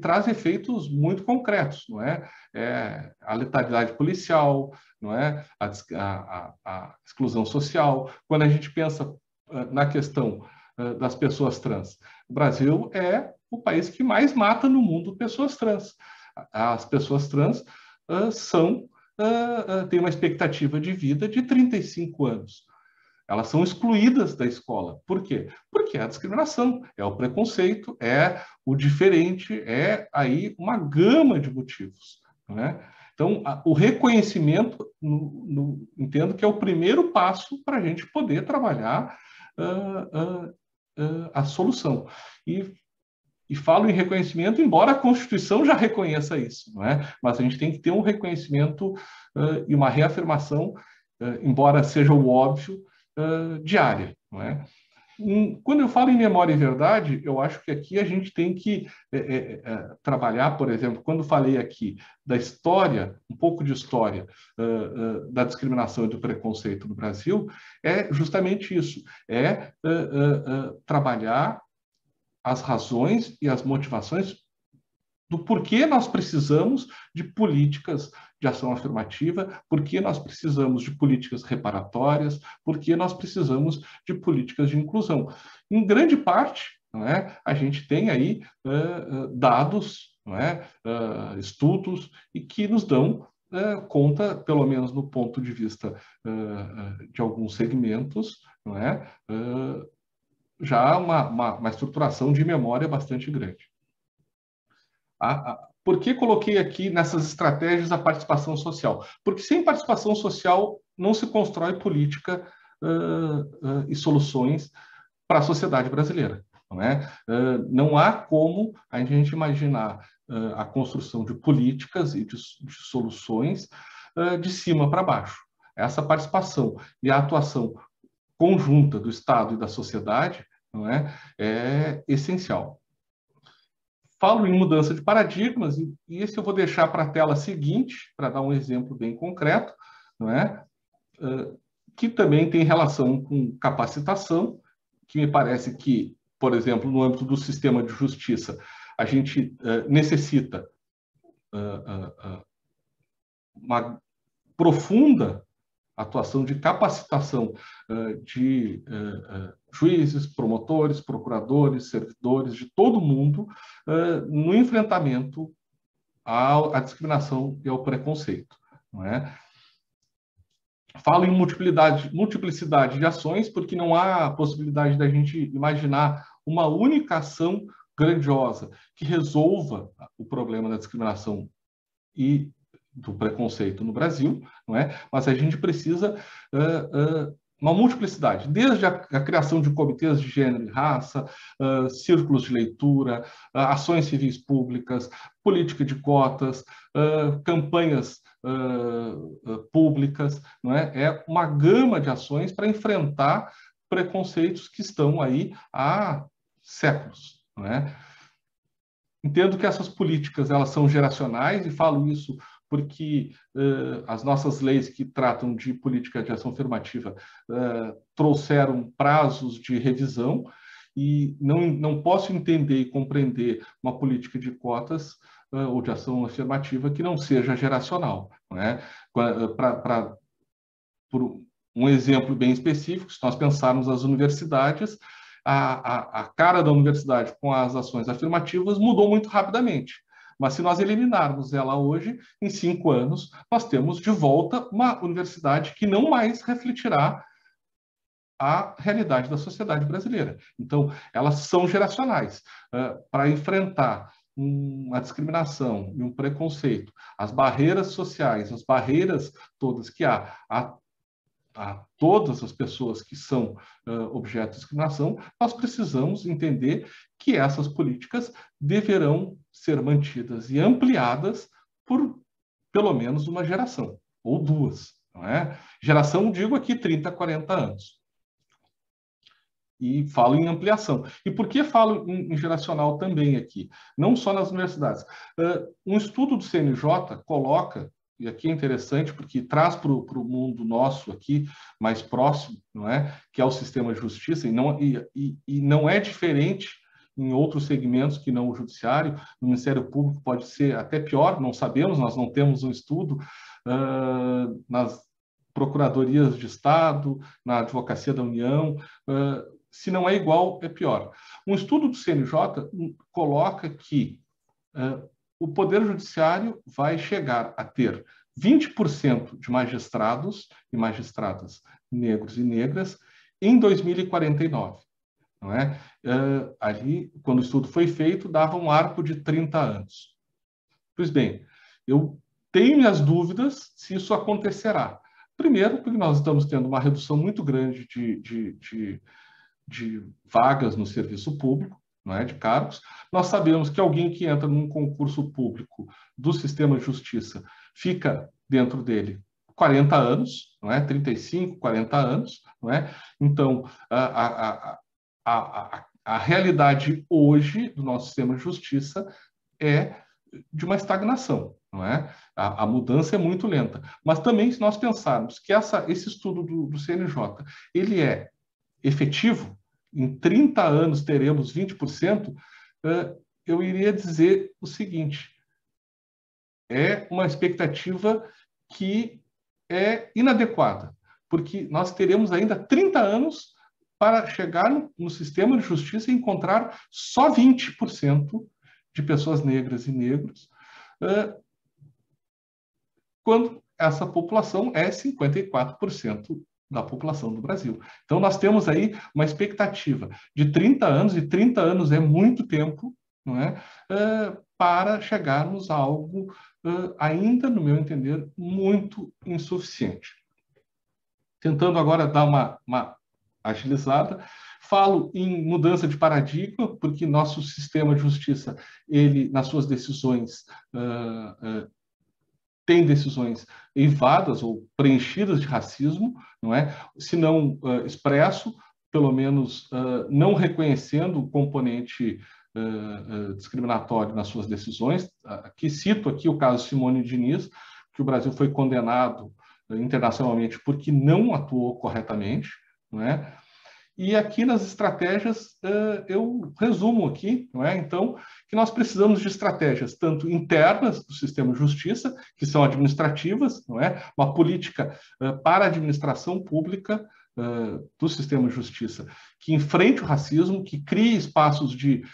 traz efeitos muito concretos, não é? A letalidade policial, não é? A exclusão social. Quando a gente pensa na questão das pessoas trans, o Brasil é o país que mais mata no mundo pessoas trans. As pessoas trans têm uma expectativa de vida de 35 anos. Elas são excluídas da escola. Por quê? Porque é a discriminação, é o preconceito, é o diferente, é aí uma gama de motivos, não é? Então, o reconhecimento, entendo que é o primeiro passo para a gente poder trabalhar a solução. E falo em reconhecimento, embora a Constituição já reconheça isso, não é? Mas a gente tem que ter um reconhecimento e uma reafirmação, embora seja o óbvio, diária, não é? Quando eu falo em memória e verdade, eu acho que aqui a gente tem que trabalhar, por exemplo, quando falei aqui da história, um pouco de história da discriminação e do preconceito no Brasil, é justamente isso, trabalhar as razões e as motivações do porquê nós precisamos de políticas de ação afirmativa, porquê nós precisamos de políticas reparatórias, porquê nós precisamos de políticas de inclusão. Em grande parte, não é, a gente tem aí dados, não é, estudos, e que nos dão conta, pelo menos no ponto de vista de alguns segmentos, não é, já uma estruturação de memória bastante grande. Por que coloquei aqui nessas estratégias a participação social? Porque sem participação social não se constrói política e soluções para a sociedade brasileira. Não é? Não há como a gente imaginar a construção de políticas e de soluções de cima para baixo. Essa participação e a atuação conjunta do Estado e da sociedade, não é essencial. Falo em mudança de paradigmas, e esse eu vou deixar para a tela seguinte, para dar um exemplo bem concreto, não é? Que também tem relação com capacitação, que me parece que, por exemplo, no âmbito do sistema de justiça, a gente necessita uma profunda atuação de capacitação de juízes, promotores, procuradores, servidores, de todo mundo, no enfrentamento à discriminação e ao preconceito, não é? Falo em multiplicidade de ações, porque não há possibilidade da gente imaginar uma única ação grandiosa que resolva o problema da discriminação e do preconceito no Brasil, não é? Mas a gente precisa uma multiplicidade, desde a criação de comitês de gênero e raça, círculos de leitura, ações civis públicas, política de cotas, campanhas públicas, não é? É uma gama de ações para enfrentar preconceitos que estão aí há séculos, não é? Entendo que essas políticas elas são geracionais, e falo isso porque as nossas leis que tratam de política de ação afirmativa trouxeram prazos de revisão, e não posso entender e compreender uma política de cotas ou de ação afirmativa que não seja geracional, não é? Por um exemplo bem específico, se nós pensarmos as universidades, a cara da universidade com as ações afirmativas mudou muito rapidamente. Mas se nós eliminarmos ela hoje, em 5 anos, nós temos de volta uma universidade que não mais refletirá a realidade da sociedade brasileira. Então, elas são geracionais. Para enfrentar uma discriminação e um preconceito, as barreiras sociais, as barreiras todas que há a todas as pessoas que são objeto de discriminação, nós precisamos entender que essas políticas deverão ser mantidas e ampliadas por pelo menos uma geração, ou duas, não é? Geração, digo aqui, 30, 40 anos. E falo em ampliação. E por que falo em geracional também aqui? Não só nas universidades. Um estudo do CNJ coloca, e aqui é interessante porque traz para o mundo nosso aqui, mais próximo, não é? Que é o sistema de justiça, e não é diferente em outros segmentos que não o judiciário. No Ministério Público pode ser até pior, não sabemos, nós não temos um estudo. Nas procuradorias de Estado, na Advocacia da União, se não é igual, é pior. Um estudo do CNJ coloca que o Poder Judiciário vai chegar a ter 20% de magistrados e magistradas negros e negras em 2049. Não é? Ali, quando o estudo foi feito, dava um arco de 30 anos. Pois bem, eu tenho minhas dúvidas se isso acontecerá. Primeiro, porque nós estamos tendo uma redução muito grande de vagas no serviço público, não é, de cargos. Nós sabemos que alguém que entra num concurso público do sistema de justiça fica dentro dele 40 anos, não é? 35, 40 anos, não é? Então, a realidade hoje do nosso sistema de justiça é de uma estagnação, não é? A mudança é muito lenta. Mas também, se nós pensarmos que esse estudo do CNJ, ele é efetivo, em 30 anos teremos 20%, eu iria dizer o seguinte: é uma expectativa que é inadequada, porque nós teremos ainda 30 anos para chegar no sistema de justiça e encontrar só 20% de pessoas negras e negros, quando essa população é 54% da população do Brasil. Então, nós temos aí uma expectativa de 30 anos, e 30 anos é muito tempo, não é? Para chegarmos a algo ainda, no meu entender, muito insuficiente. Tentando agora dar uma agilizada, falo em mudança de paradigma, porque nosso sistema de justiça, ele, nas suas decisões, tem decisões eivadas ou preenchidas de racismo, não é? Se não expresso, pelo menos não reconhecendo o componente discriminatório nas suas decisões. Aqui cito aqui o caso Simone Diniz, que o Brasil foi condenado internacionalmente porque não atuou corretamente, não é? E aqui nas estratégias, eu resumo aqui, não é? Então, que nós precisamos de estratégias tanto internas do sistema de justiça, que são administrativas, não é? Uma política para a administração pública do sistema de justiça, que enfrente o racismo, que crie espaços de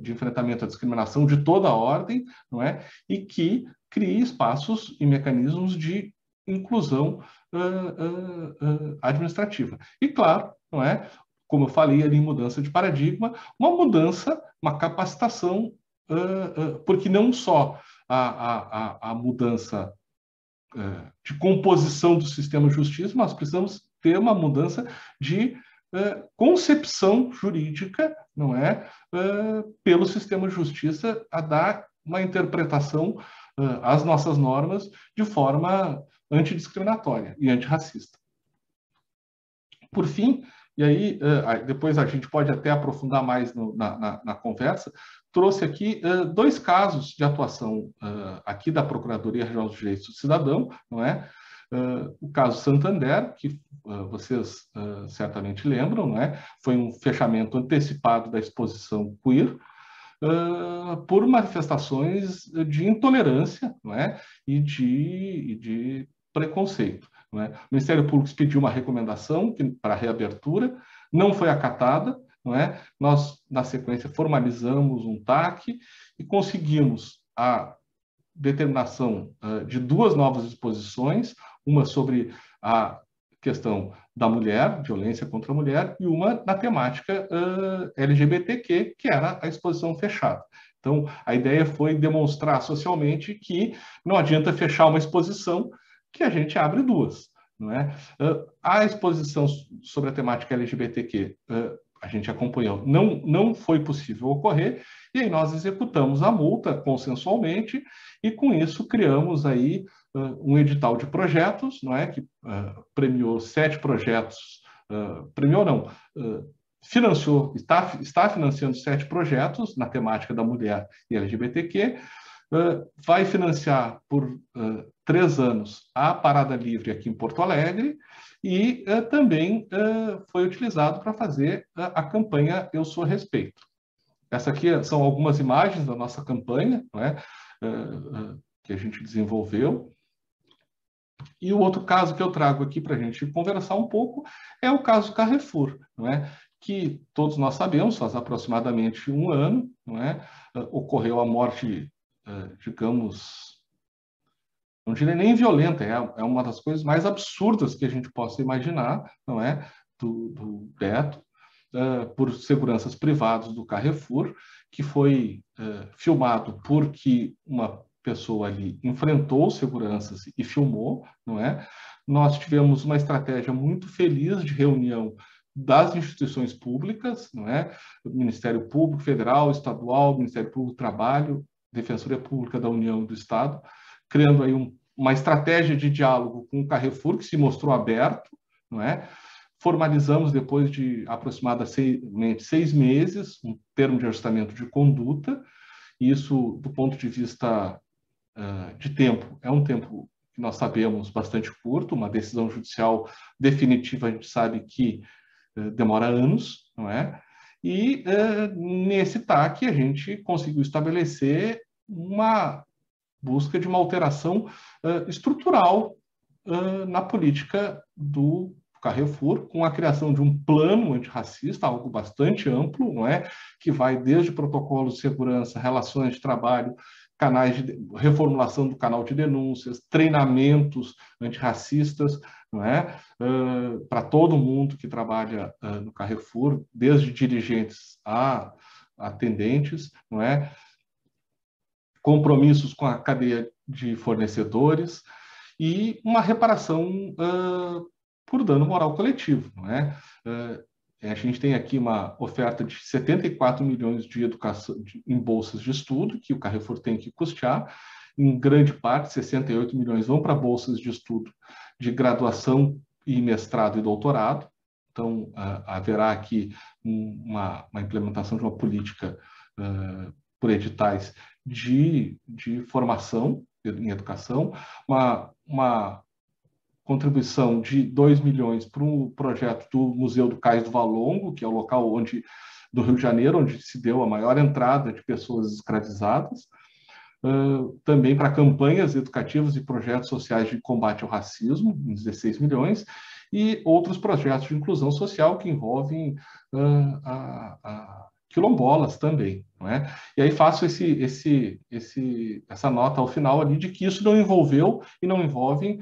enfrentamento à discriminação de toda a ordem, não é? E que crie espaços e mecanismos de inclusão administrativa. E, claro, não é, como eu falei ali, mudança de paradigma, uma mudança, uma capacitação, porque não só a mudança de composição do sistema de justiça, nós precisamos ter uma mudança de concepção jurídica, não é, pelo sistema de justiça, a dar uma interpretação às nossas normas de forma antidiscriminatória e antirracista. Por fim, e aí depois a gente pode até aprofundar mais na conversa, trouxe aqui 2 casos de atuação aqui da Procuradoria Regional dos Direitos do Cidadão, não é? O caso Santander, que vocês certamente lembram, não é? Foi um fechamento antecipado da exposição queer, por manifestações de intolerância, não é? e de preconceito. Não é? O Ministério Público pediu uma recomendação para reabertura, não foi acatada, não é? Nós, na sequência, formalizamos um TAC e conseguimos a determinação de 2 novas exposições, uma sobre a questão da mulher, violência contra a mulher, e uma na temática LGBTQ, que era a exposição fechada. Então, a ideia foi demonstrar socialmente que não adianta fechar uma exposição, que a gente abre 2. Não é? A exposição sobre a temática LGBTQ, a gente acompanhou, não foi possível ocorrer, e aí nós executamos a multa consensualmente, e com isso criamos aí um edital de projetos, não é? Que premiou 7 projetos, premiou não, financiou, está financiando 7 projetos na temática da mulher e LGBTQ, vai financiar por 3 anos a Parada Livre aqui em Porto Alegre, e também foi utilizado para fazer a campanha Eu Sou Respeito. Essa aqui são algumas imagens da nossa campanha, não é? Que a gente desenvolveu. E o outro caso que eu trago aqui para a gente conversar um pouco é o caso Carrefour, não é? Que todos nós sabemos, faz aproximadamente 1 ano, não é? Ocorreu a morte, digamos, não diria nem violenta, é uma das coisas mais absurdas que a gente possa imaginar, não é? Do Beto, por seguranças privados do Carrefour, que foi filmado porque uma pessoa ali enfrentou seguranças e filmou, não é? Nós tivemos uma estratégia muito feliz de reunião das instituições públicas, não é? O Ministério Público Federal, Estadual, Ministério Público do Trabalho, Defensoria Pública da União e do Estado, criando aí uma estratégia de diálogo com o Carrefour, que se mostrou aberto, não é? Formalizamos, depois de aproximadamente 6 meses, um termo de ajustamento de conduta. Isso, do ponto de vista de tempo, é um tempo que nós sabemos bastante curto. Uma decisão judicial definitiva, a gente sabe que demora anos, não é? E nesse TAC a gente conseguiu estabelecer uma busca de uma alteração estrutural na política do Carrefour, com a criação de um plano antirracista, algo bastante amplo, não é? Que vai desde protocolos de segurança, relações de trabalho, canais de reformulação do canal de denúncias, treinamentos antirracistas, não é? Para todo mundo que trabalha no Carrefour, desde dirigentes a atendentes, não é? Compromissos com a cadeia de fornecedores e uma reparação por dano moral coletivo, não é? A gente tem aqui uma oferta de 74 milhões de educação em bolsas de estudo, que o Carrefour tem que custear. Em grande parte, 68 milhões vão para bolsas de estudo de graduação e mestrado e doutorado. Então, haverá aqui uma implementação de uma política por editais de formação em educação, uma contribuição de 2 milhões para o projeto do Museu do Cais do Valongo, que é o local do Rio de Janeiro, onde se deu a maior entrada de pessoas escravizadas, também para campanhas educativas e projetos sociais de combate ao racismo, 16 milhões, e outros projetos de inclusão social que envolvem quilombolas também, não é? E aí faço essa nota ao final ali de que isso não envolveu e não envolve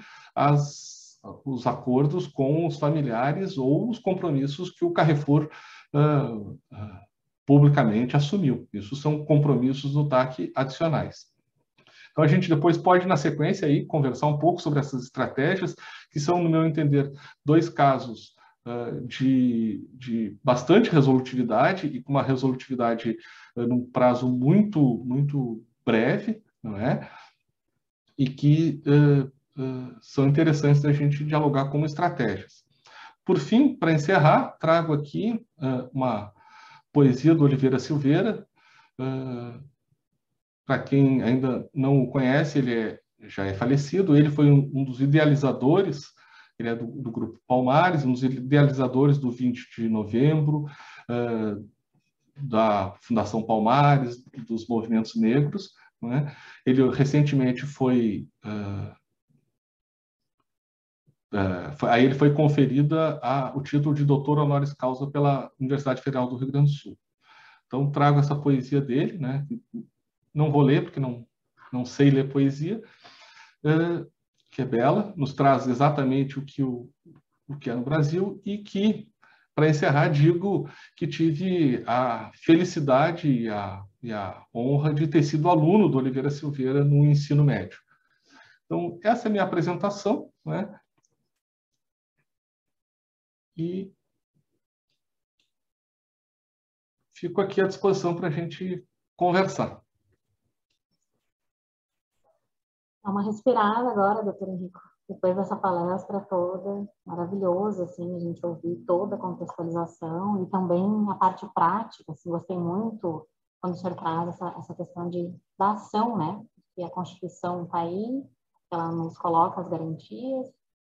os acordos com os familiares ou os compromissos que o Carrefour publicamente assumiu. Isso são compromissos do TAC adicionais. Então, a gente depois pode, na sequência, aí, conversar um pouco sobre essas estratégias, que são, no meu entender, 2 casos de bastante resolutividade e com uma resolutividade num prazo muito breve, não é? E que são interessantes da gente dialogar como estratégias. Por fim, para encerrar, trago aqui uma poesia do Oliveira Silveira. Para quem ainda não o conhece, ele já é falecido. Ele foi um dos idealizadores, ele é do Grupo Palmares, um dos idealizadores do 20 de novembro, da Fundação Palmares, dos movimentos negros, né? Ele recentemente aí ele foi conferida o título de doutor honoris causa pela Universidade Federal do Rio Grande do Sul. Então, trago essa poesia dele, né? Não vou ler, porque não sei ler poesia, que é bela, nos traz exatamente o que é no Brasil, e que, para encerrar, digo que tive a felicidade e a honra de ter sido aluno do Oliveira Silveira no ensino médio. Então, essa é a minha apresentação, né? E fico aqui à disposição para a gente conversar. Dá uma respirada agora, doutor Henrico, depois dessa palestra toda, maravilhoso, assim, a gente ouvir toda a contextualização e também a parte prática, assim, gostei muito quando o senhor traz essa questão da ação, né, que a Constituição está aí, ela nos coloca as garantias,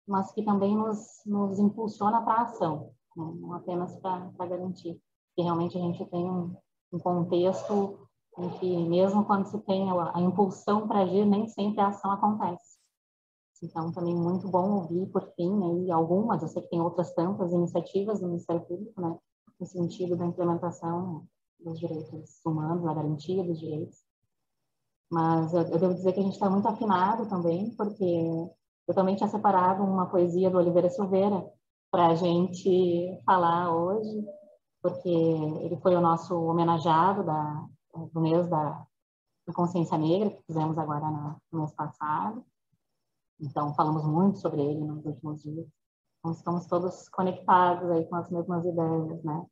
mas que também nos impulsiona para a ação, né, não apenas para garantir, que realmente a gente tem um contexto em que mesmo quando se tem a impulsão para agir, nem sempre a ação acontece. Então, também muito bom ouvir, por fim, aí, algumas, eu sei que tem outras tantas iniciativas do Ministério Público, né, no sentido da implementação dos direitos humanos, da garantia dos direitos. Mas eu devo dizer que a gente está muito afinado também, porque eu também tinha separado uma poesia do Oliveira Silveira para a gente falar hoje, porque ele foi o nosso homenageado do mês da Consciência Negra, que fizemos agora no mês passado. Então, falamos muito sobre ele nos últimos dias. Então, estamos todos conectados aí com as mesmas ideias, né?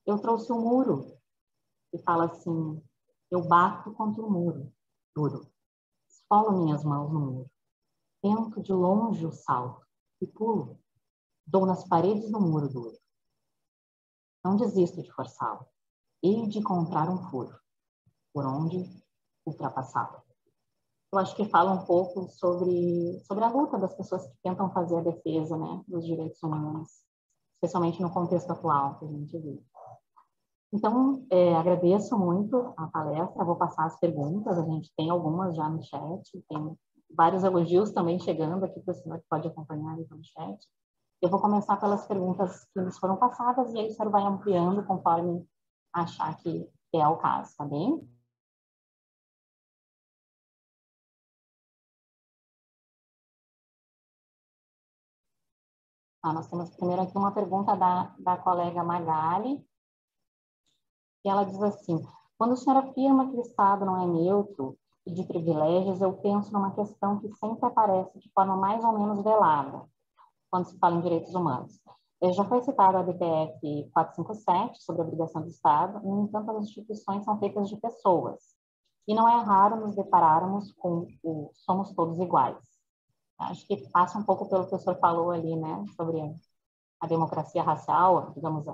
Eu trouxe um muro, que fala assim: eu bato contra o muro, duro. Esfolo minhas mãos no muro. Tento de longe o salto e pulo. Dou nas paredes do muro duro. Não desisto de forçá-lo. Hei de encontrar um furo por onde ultrapassá-lo. Eu acho que fala um pouco sobre a luta das pessoas que tentam fazer a defesa, né, dos direitos humanos, especialmente no contexto atual que a gente vive. Então, agradeço muito a palestra, vou passar as perguntas, a gente tem algumas já no chat, tem vários elogios também chegando aqui para o senhor que pode acompanhar aí no chat. Eu vou começar pelas perguntas que nos foram passadas e aí o senhor vai ampliando conforme achar que é o caso, tá bem? Nós temos primeiro aqui uma pergunta da colega Magali, e ela diz assim: quando o senhor afirma que o Estado não é neutro e de privilégios, eu penso numa questão que sempre aparece de forma mais ou menos velada, quando se fala em direitos humanos. Já foi citada a DPF 457, sobre a obrigação do Estado, no entanto, as instituições são feitas de pessoas, e não é raro nos depararmos com o somos todos iguais. Acho que passa um pouco pelo que o senhor falou ali, né, sobre a democracia racial, digamos,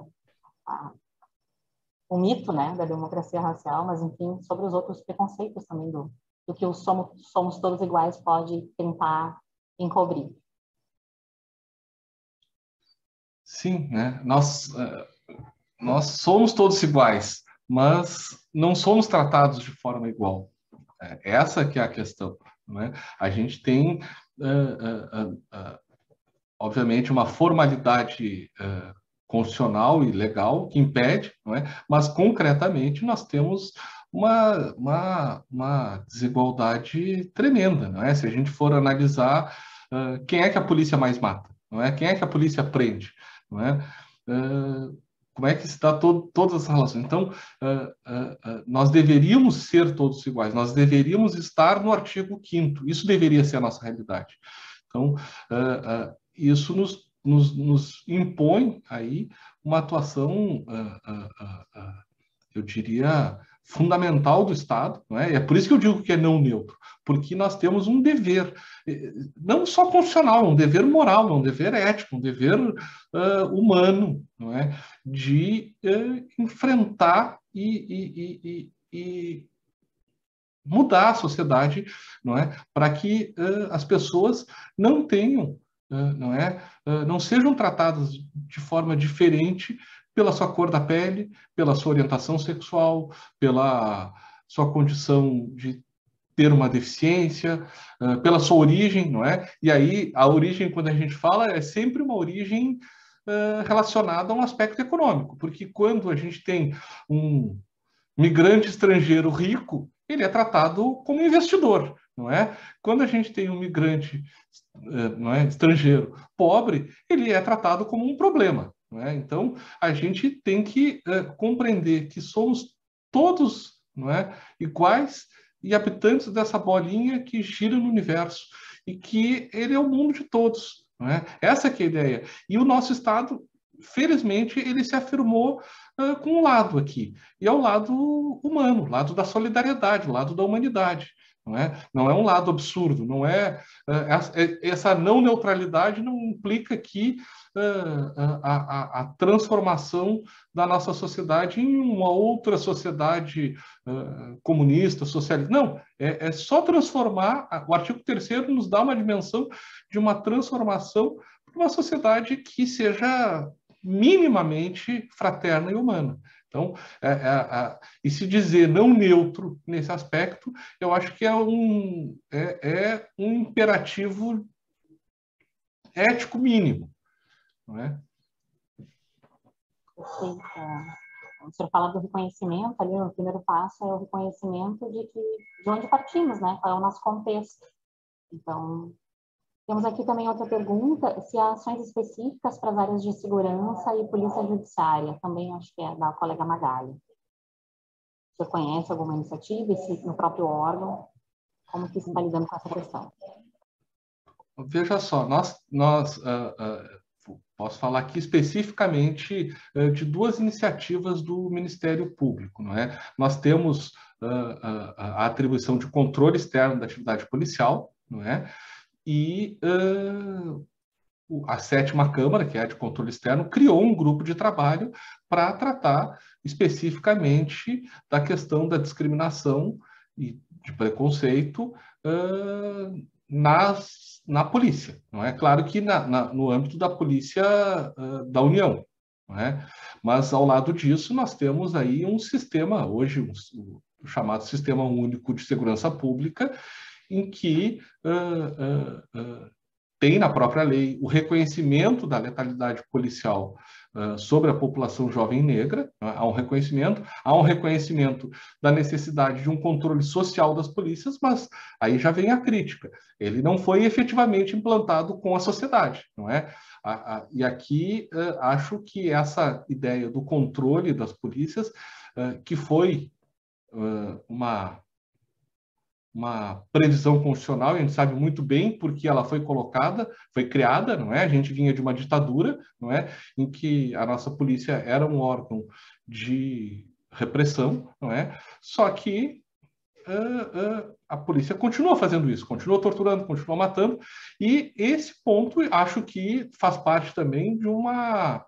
o mito, né, da democracia racial, mas, enfim, sobre os outros preconceitos também do que o somos todos iguais pode tentar encobrir. Sim, né? Nós somos todos iguais, mas não somos tratados de forma igual. Essa que é a questão, né? A gente tem, obviamente, uma formalidade constitucional e legal que impede, não é? Mas concretamente nós temos uma desigualdade tremenda, não é? Se a gente for analisar quem é que a polícia mais mata, não é? Quem é que a polícia prende, não é? Como é que se dá todas essas relações? Então, nós deveríamos ser todos iguais, nós deveríamos estar no artigo 5º, isso deveria ser a nossa realidade. Então, isso nos impõe aí uma atuação, eu diria, fundamental do Estado, não é? E é por isso que eu digo que é não neutro, porque nós temos um dever, não só constitucional, um dever moral, um dever ético, um dever humano, não é? De enfrentar e mudar a sociedade, não é? Para que as pessoas não tenham, não é? Não sejam tratadas de forma diferente pela sua cor da pele, pela sua orientação sexual, pela sua condição de ter uma deficiência, pela sua origem, não é? E aí, a origem, quando a gente fala, é sempre uma origem relacionada a um aspecto econômico, porque quando a gente tem um migrante estrangeiro rico, ele é tratado como investidor, não é? Quando a gente tem um migrante não é, estrangeiro pobre, ele é tratado como um problema, não é? Então, a gente tem que compreender que somos todos, não é, iguais e habitantes dessa bolinha que gira no universo e que ele é o mundo de todos, não é? Essa que é a ideia. E o nosso Estado, felizmente, ele se afirmou com um lado aqui, e é o lado humano, o lado da solidariedade, o lado da humanidade. Não é um lado absurdo, não é essa não neutralidade não implica que a transformação da nossa sociedade em uma outra sociedade comunista, socialista. Não, é só transformar. O artigo 3º nos dá uma dimensão de uma transformação para uma sociedade que seja minimamente fraterna e humana. Então, e se dizer não neutro nesse aspecto, eu acho que é um imperativo ético mínimo, não é? Perfeito. O senhor fala do reconhecimento ali, o primeiro passo é o reconhecimento de onde partimos, né? Qual é o nosso contexto. Então, temos aqui também outra pergunta, se há ações específicas para as áreas de segurança e polícia judiciária, também acho que é da colega Magali. Você conhece alguma iniciativa, e se no próprio órgão, como que se está lidando com essa questão? Veja só, posso falar aqui especificamente de duas iniciativas do Ministério Público, não é? Nós temos a atribuição de controle externo da atividade policial, não é? E a 7ª Câmara, que é a de controle externo, criou um grupo de trabalho para tratar especificamente da questão da discriminação e de preconceito na polícia. Não é? Claro que no âmbito da polícia da União. Não é? Mas, ao lado disso, nós temos aí um sistema, hoje, o chamado Sistema Único de Segurança Pública, em que tem na própria lei o reconhecimento da letalidade policial sobre a população jovem negra, há um reconhecimento da necessidade de um controle social das polícias, mas aí já vem a crítica. Ele não foi efetivamente implantado com a sociedade, não é? E aqui acho que essa ideia do controle das polícias, que foi uma previsão constitucional, e a gente sabe muito bem porque ela foi colocada, foi criada, não é? A gente vinha de uma ditadura, não é? Em que a nossa polícia era um órgão de repressão, não é? Só que a polícia continua fazendo isso, continua torturando, continua matando, e esse ponto acho que faz parte também de uma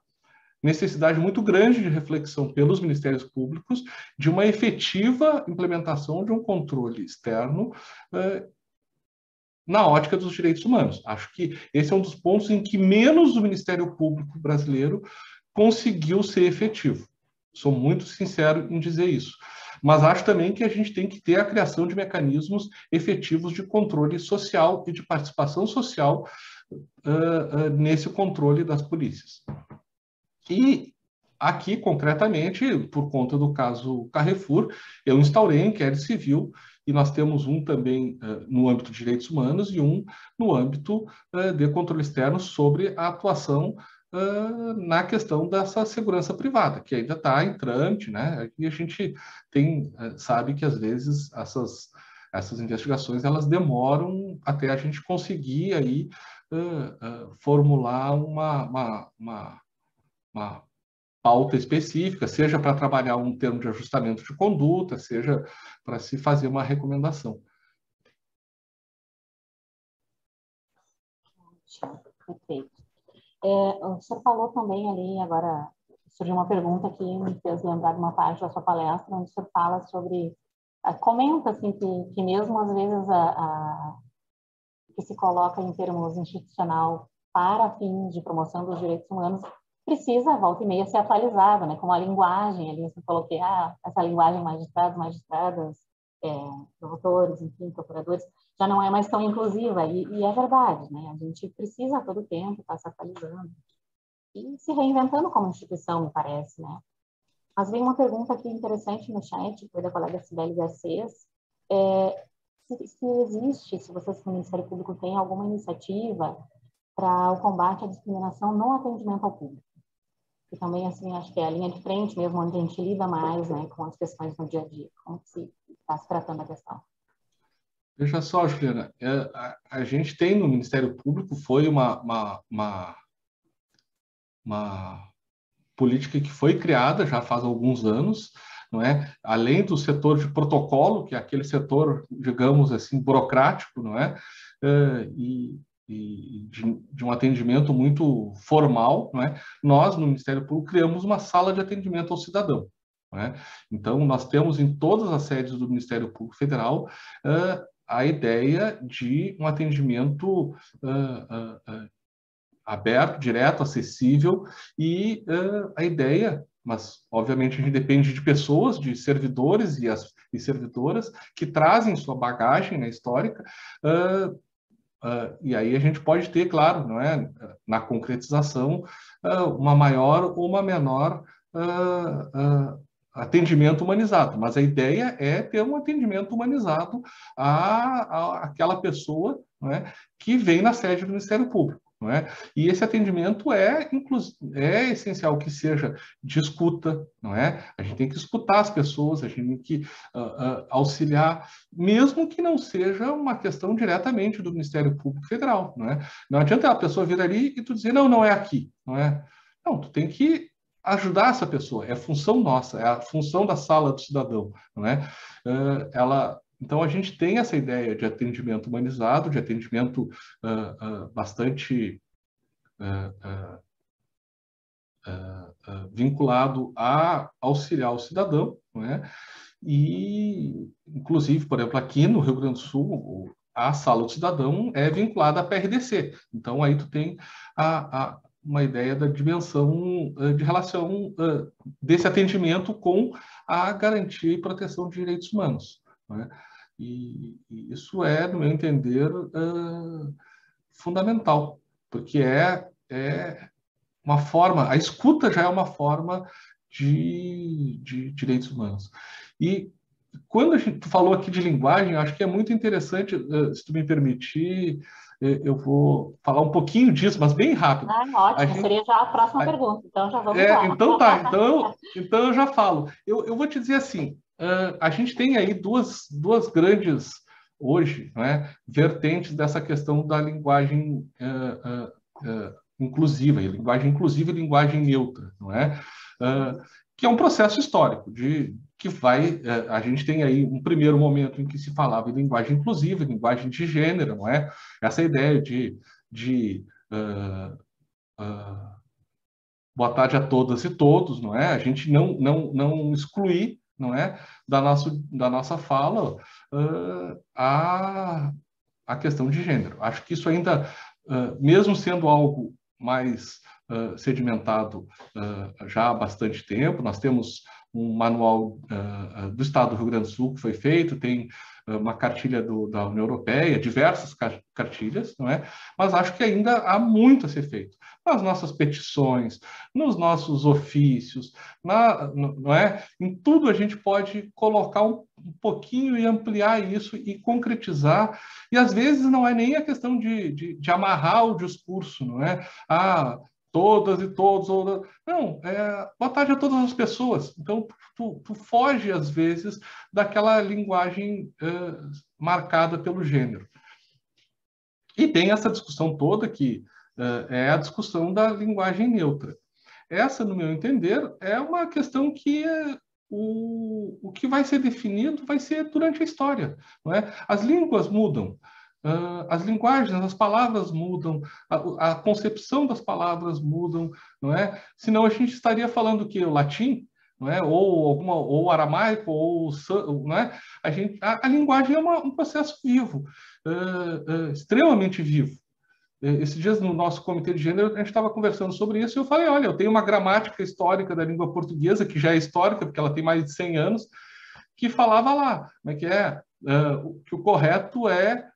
necessidade muito grande de reflexão pelos ministérios públicos de uma efetiva implementação de um controle externo na ótica dos direitos humanos. Acho que esse é um dos pontos em que menos o Ministério Público brasileiro conseguiu ser efetivo. Sou muito sincero em dizer isso. Mas acho também que a gente tem que ter a criação de mecanismos efetivos de controle social e de participação social nesse controle das polícias. E aqui, concretamente, por conta do caso Carrefour, eu instaurei um inquérito civil e nós temos um também no âmbito de direitos humanos e um no âmbito de controle externo sobre a atuação na questão dessa segurança privada, que ainda está em trâmite, né? E a gente sabe que às vezes essas investigações elas demoram até a gente conseguir aí formular uma pauta específica, seja para trabalhar um termo de ajustamento de conduta, seja para se fazer uma recomendação. Perfeito. O senhor falou também ali, agora surgiu uma pergunta que me fez lembrar de uma parte da sua palestra, onde o senhor fala sobre, comenta assim, que mesmo às vezes que se coloca em termos institucional para fins de promoção dos direitos humanos, precisa, volta e meia, ser atualizada, né? Como a linguagem, ali você falou que essa linguagem magistradas, promotores, enfim, procuradores, já não é mais tão inclusiva, e é verdade, né? A gente precisa a todo tempo estar se atualizando e se reinventando como instituição, me parece, né? Mas vem uma pergunta aqui interessante no chat, que foi da colega Cibele Garcês, se existe, se vocês no Ministério Público têm alguma iniciativa para o combate à discriminação no atendimento ao público. E também, assim, acho que é a linha de frente mesmo, onde a gente lida mais, né, com as questões no dia a dia. Como que se está se tratando a questão? Veja só, Juliana, a gente tem no Ministério Público, foi uma política que foi criada já faz alguns anos, não é? Além do setor de protocolo, que é aquele setor, digamos assim, burocrático, não é? E de um atendimento muito formal, não é? Nós, no Ministério Público, criamos uma sala de atendimento ao cidadão. Não é? Então, nós temos em todas as sedes do Ministério Público Federal a ideia de um atendimento aberto, direto, acessível, e a ideia, mas obviamente a gente depende de pessoas, de servidores e servidoras que trazem sua bagagem, né, histórica, e aí a gente pode ter, claro, não é, na concretização, uma maior ou uma menor atendimento humanizado, mas a ideia é ter um atendimento humanizado àquela pessoa, não é, que vem na sede do Ministério Público. Não é? E esse atendimento é essencial que seja de escuta, não é? A gente tem que escutar as pessoas, a gente tem que auxiliar, mesmo que não seja uma questão diretamente do Ministério Público Federal, não é? Não adianta a pessoa vir ali e tu dizer, não é aqui, não é? Não, tu tem que ajudar essa pessoa, é a função nossa, é a função da sala do cidadão, não é? Então, a gente tem essa ideia de atendimento humanizado, de atendimento bastante vinculado a auxiliar o cidadão, não é? E, inclusive, por exemplo, aqui no Rio Grande do Sul, a sala do cidadão é vinculada à PRDC. Então, aí tu tem uma ideia da dimensão de relação desse atendimento com a garantia e proteção de direitos humanos, não é? E isso é, no meu entender, fundamental, porque é uma forma, a escuta já é uma forma de direitos humanos. E quando tu falou aqui de linguagem, eu acho que é muito interessante, se tu me permitir, eu vou falar um pouquinho disso, mas bem rápido. Ótimo, seria já a próxima pergunta, então já vamos lá. Então tá, então eu já falo. Eu vou te dizer assim, a gente tem aí duas grandes, hoje, não é, vertentes dessa questão da linguagem inclusiva, linguagem inclusiva e linguagem neutra, não é? Que é um processo histórico que a gente tem aí um primeiro momento em que se falava em linguagem inclusiva, linguagem de gênero, não é? Essa ideia de boa tarde a todas e todos, não é? A gente não excluir, não é, da nossa fala a questão de gênero. Acho que isso ainda, mesmo sendo algo mais sedimentado já há bastante tempo, nós temos um manual do Estado do Rio Grande do Sul que foi feito, tem uma cartilha da União Europeia, diversas cartilhas, não é? Mas acho que ainda há muito a ser feito. Nas nossas petições, nos nossos ofícios, não é? Em tudo a gente pode colocar um pouquinho e ampliar isso e concretizar. E às vezes não é nem a questão de amarrar o discurso, não é? Todas e todos, não, boa tarde a todas as pessoas. Então, tu foge, às vezes, daquela linguagem marcada pelo gênero. E tem essa discussão toda que é a discussão da linguagem neutra. Essa, no meu entender, é uma questão que o que vai ser definido vai ser durante a história, não é? As línguas mudam. As linguagens, as palavras mudam, a concepção das palavras mudam, não é? Senão a gente estaria falando que o latim, não é? Ou aramaico, não é? A linguagem é um processo vivo, extremamente vivo. Esses dias, no nosso comitê de gênero, a gente estava conversando sobre isso e eu falei, olha, eu tenho uma gramática histórica da língua portuguesa, que já é histórica, porque ela tem mais de 100 anos, que falava lá, como é que é? Que o correto é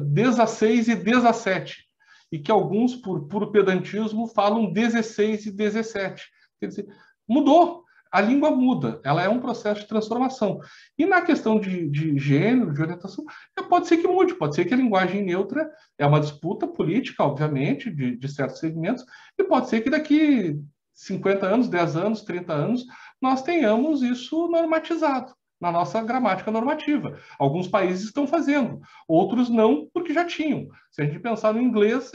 16 e 17, e que alguns, por puro pedantismo, falam 16 e 17. Quer dizer, mudou. A língua muda, ela é um processo de transformação. E na questão de gênero, de orientação, pode ser que mude, pode ser que a linguagem neutra é uma disputa política, obviamente, de certos segmentos, e pode ser que daqui 50 anos, 10 anos, 30 anos, nós tenhamos isso normatizado na nossa gramática normativa. Alguns países estão fazendo, outros não, porque já tinham. Se a gente pensar no inglês,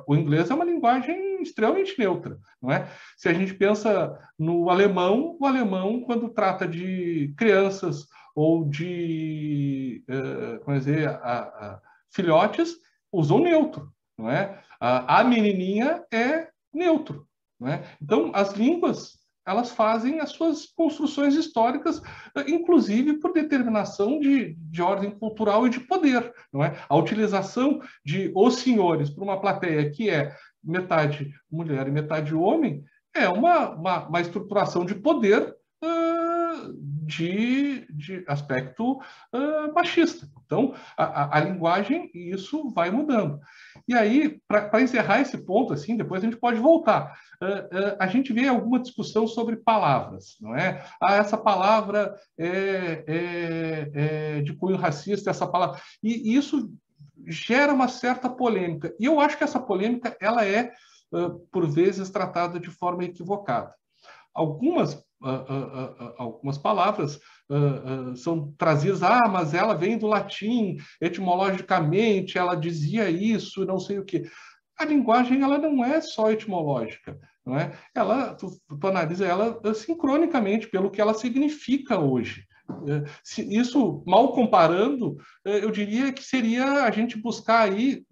o inglês é uma linguagem extremamente neutra, não é? Se a gente pensa no alemão, o alemão, quando trata de crianças ou de, como dizer, filhotes, usam neutro, não é? A menininha é neutro, não é? Então, as línguas elas fazem as suas construções históricas, inclusive por determinação de ordem cultural e de poder, não é? A utilização de os senhores para uma plateia que é metade mulher e metade homem é uma estruturação de poder de aspecto machista. Então, a linguagem, isso vai mudando. E aí, para encerrar esse ponto, assim, depois a gente pode voltar. A gente vê alguma discussão sobre palavras, não é? Essa palavra é de cunho racista, essa palavra... E isso gera uma certa polêmica. E eu acho que essa polêmica, ela é, por vezes, tratada de forma equivocada. Algumas palavras são trazidas, mas ela vem do latim, etimologicamente, ela dizia isso, não sei o quê. A linguagem ela não é só etimológica, não é? Tu analisa ela sincronicamente pelo que ela significa hoje. Isso, mal comparando, eu diria que seria a gente buscar aí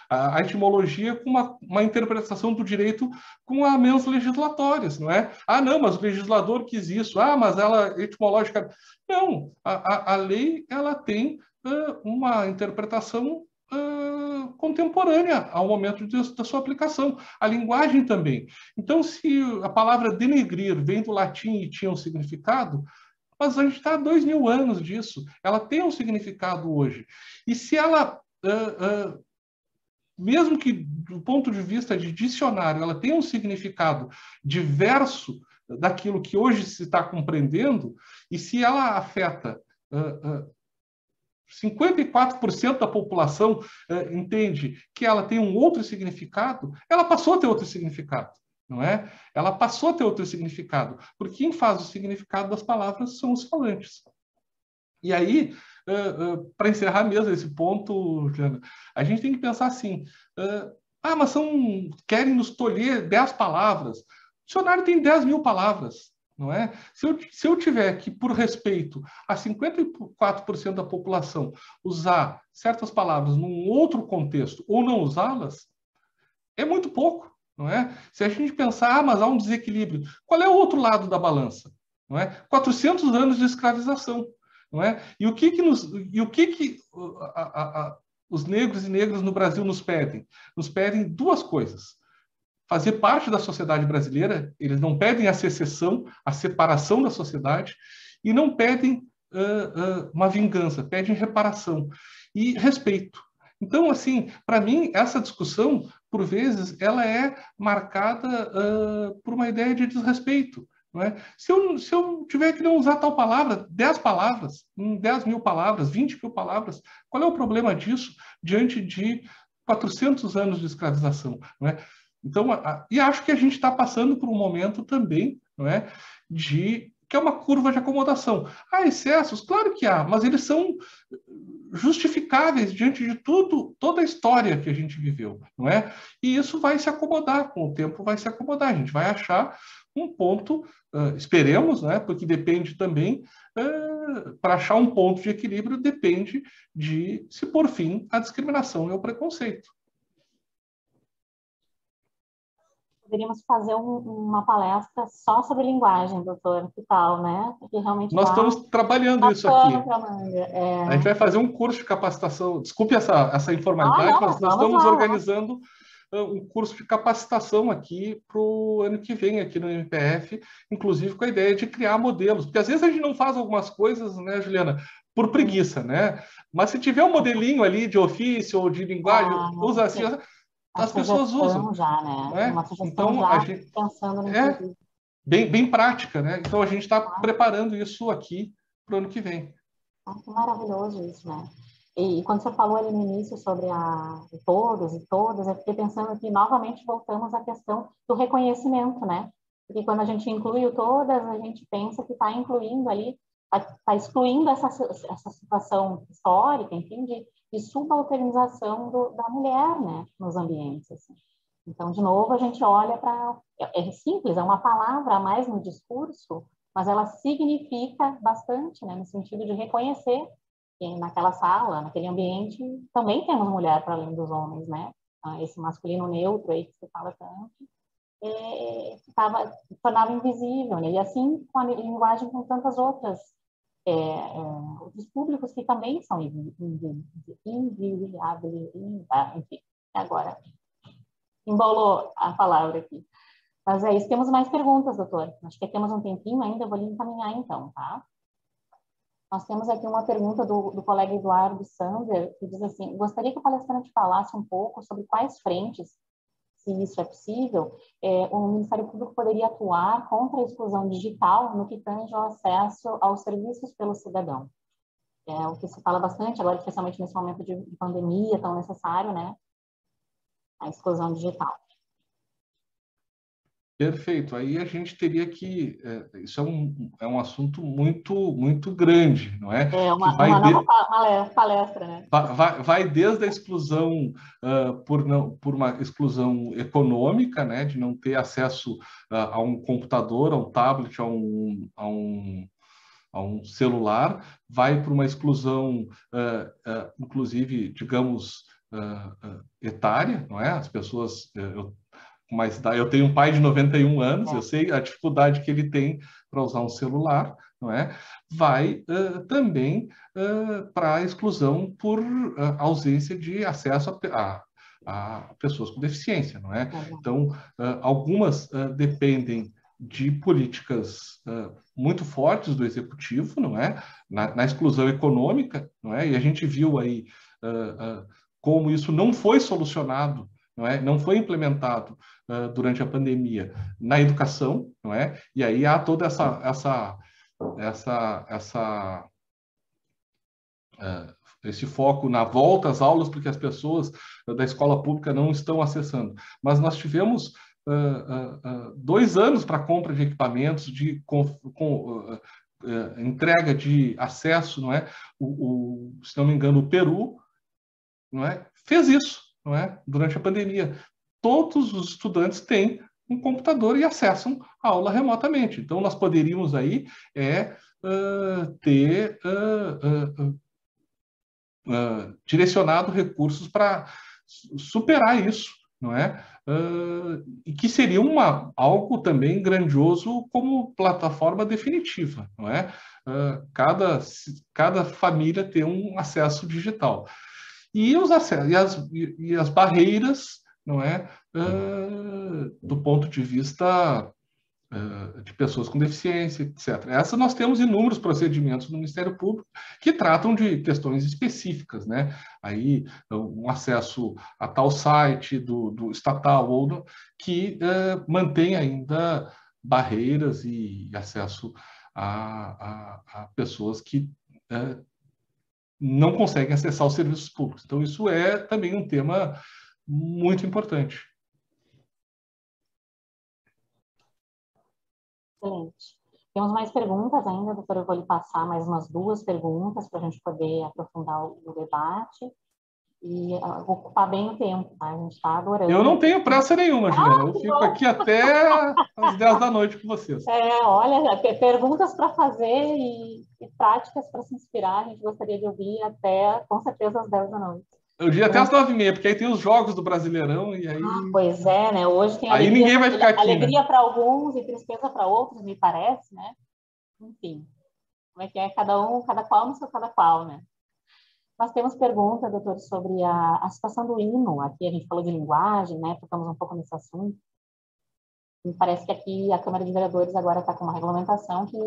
a etimologia com uma interpretação do direito com menos legislatórias, não é? Não, mas o legislador quis isso, mas ela etimológica... Não, a lei ela tem uma interpretação contemporânea ao momento da sua aplicação. A linguagem também. Então, se a palavra denegrir vem do latim e tinha um significado, mas a gente está há 2000 anos disso. Ela tem um significado hoje. E se ela, mesmo que do ponto de vista de dicionário, ela tem um significado diverso daquilo que hoje se está compreendendo, e se ela afeta 54% da população entende que ela tem um outro significado, ela passou a ter outro significado. Não é? Ela passou a ter outro significado, porque quem faz o significado das palavras são os falantes. E aí, para encerrar mesmo esse ponto, Jana, a gente tem que pensar assim, mas querem nos tolher 10 palavras. O dicionário tem 10 mil palavras, não é? Se eu tiver que, por respeito a 54% da população, usar certas palavras num outro contexto ou não usá-las, é muito pouco. Não é? Se a gente pensar, mas há um desequilíbrio, qual é o outro lado da balança? Não é? 400 anos de escravização, não é? E o que os negros e negras no Brasil nos pedem? Nos pedem duas coisas: fazer parte da sociedade brasileira, eles não pedem a secessão, a separação da sociedade, e não pedem uma vingança, pedem reparação e respeito. Então, assim, para mim, essa discussão, por vezes, ela é marcada por uma ideia de desrespeito. Não é? Se eu tiver que não usar tal palavra, 10 palavras, 10 mil palavras, 20 mil palavras, qual é o problema disso diante de 400 anos de escravização? Não é? Então, e acho que a gente está passando por um momento também, não é, que é uma curva de acomodação. Há excessos? Claro que há, mas eles são justificáveis diante de toda a história que a gente viveu, não é? E isso vai se acomodar, com o tempo vai se acomodar, a gente vai achar um ponto, esperemos, né? Porque depende também, para achar um ponto de equilíbrio, depende de se pôr fim à discriminação e ao preconceito. Poderíamos fazer uma palestra só sobre linguagem, doutor, que tal, né? Porque realmente nós estamos trabalhando isso aqui. A gente vai fazer um curso de capacitação. Desculpe essa informalidade, mas nós estamos organizando um curso de capacitação aqui para o ano que vem, aqui no MPF, inclusive com a ideia de criar modelos. Porque às vezes a gente não faz algumas coisas, né, Juliana, por preguiça, né? Mas se tiver um modelinho ali de ofício ou de linguagem, usa assim... As pessoas usam. Já, né? Uma sugestão então, já, a gente, pensando no bem prática, né? Então, a gente está preparando isso aqui para o ano que vem. Que maravilhoso isso, né? E quando você falou ali no início sobre todos e todas, eu fiquei pensando que, novamente, voltamos à questão do reconhecimento, né? Porque quando a gente inclui o todas, a gente pensa que está incluindo ali, está excluindo essa situação histórica, enfim, de subalternização da mulher, né, nos ambientes. Assim. Então, de novo, a gente olha para... É simples, é uma palavra a mais no discurso, mas ela significa bastante, né, no sentido de reconhecer que naquela sala, naquele ambiente, também temos mulher para além dos homens, né? Esse masculino neutro aí que se fala tanto, tornava invisível, né? E assim com a linguagem com tantas outros públicos que também são inviáveis, enfim, agora embolou a palavra aqui. Mas é isso, temos mais perguntas, doutor. Acho que temos um tempinho ainda, eu vou lhe encaminhar então, tá? Nós temos aqui uma pergunta do colega Eduardo Sander, que diz assim, gostaria que o palestrante falasse um pouco sobre quais frentes, se isso é possível, o Ministério Público poderia atuar contra a exclusão digital no que tange ao acesso aos serviços pelo cidadão. É o que se fala bastante agora, especialmente nesse momento de pandemia tão necessário, né? A exclusão digital. Perfeito. Aí a gente teria que... isso é um assunto muito grande, não é? Uma nova palestra, né? Vai desde a exclusão por uma exclusão econômica, né? De não ter acesso a um computador, a um tablet, a um celular, vai para uma exclusão, inclusive, digamos, etária, não é? As pessoas... Mas eu tenho um pai de 91 anos, eu sei a dificuldade que ele tem para usar um celular, não é? Vai também para a exclusão por ausência de acesso a pessoas com deficiência, não é? Então, algumas dependem de políticas muito fortes do executivo, não é? Na exclusão econômica, não é? E a gente viu aí como isso não foi solucionado, não é? Não foi implementado durante a pandemia na educação, não é? E aí há toda esse foco na volta às aulas, porque as pessoas da escola pública não estão acessando. Mas nós tivemos 2 anos para compra de equipamentos, entrega de acesso, não é? Se não me engano, o Peru, não é? Fez isso, não é? Durante a pandemia. Todos os estudantes têm um computador e acessam a aula remotamente. Então, nós poderíamos aí ter direcionado recursos para superar isso, não é? E que seria algo também grandioso como plataforma definitiva, não é? Cada família ter um acesso digital. E as barreiras, não é? Do ponto de vista de pessoas com deficiência, etc. Essa nós temos inúmeros procedimentos no Ministério Público que tratam de questões específicas, né? Aí, um acesso a tal site do estatal ou que mantém ainda barreiras e acesso a pessoas que não conseguem acessar os serviços públicos. Então, isso é também um tema muito importante. Excelente. Temos mais perguntas ainda, doutora. Eu vou lhe passar mais umas 2 perguntas para a gente poder aprofundar o debate e ocupar bem o tempo, tá? A gente está adorando. Eu não tenho pressa nenhuma, Juliana. Eu fico aqui até às 10 da noite com vocês. Olha, perguntas para fazer e práticas para se inspirar. A gente gostaria de ouvir até, com certeza, às 10 da noite. Eu diria até às 9h30, porque aí tem os jogos do Brasileirão e aí... Pois é, né? Hoje tem aí ninguém vai ficar aqui, alegria né? para alguns e tristeza para outros, me parece, né? Enfim, como é que é? Cada qual no seu cada qual, né? Nós temos pergunta, doutor, sobre a situação do hino. Aqui a gente falou de linguagem, né? Tocamos um pouco nesse assunto. Me parece que aqui a Câmara de Vereadores agora está com uma regulamentação que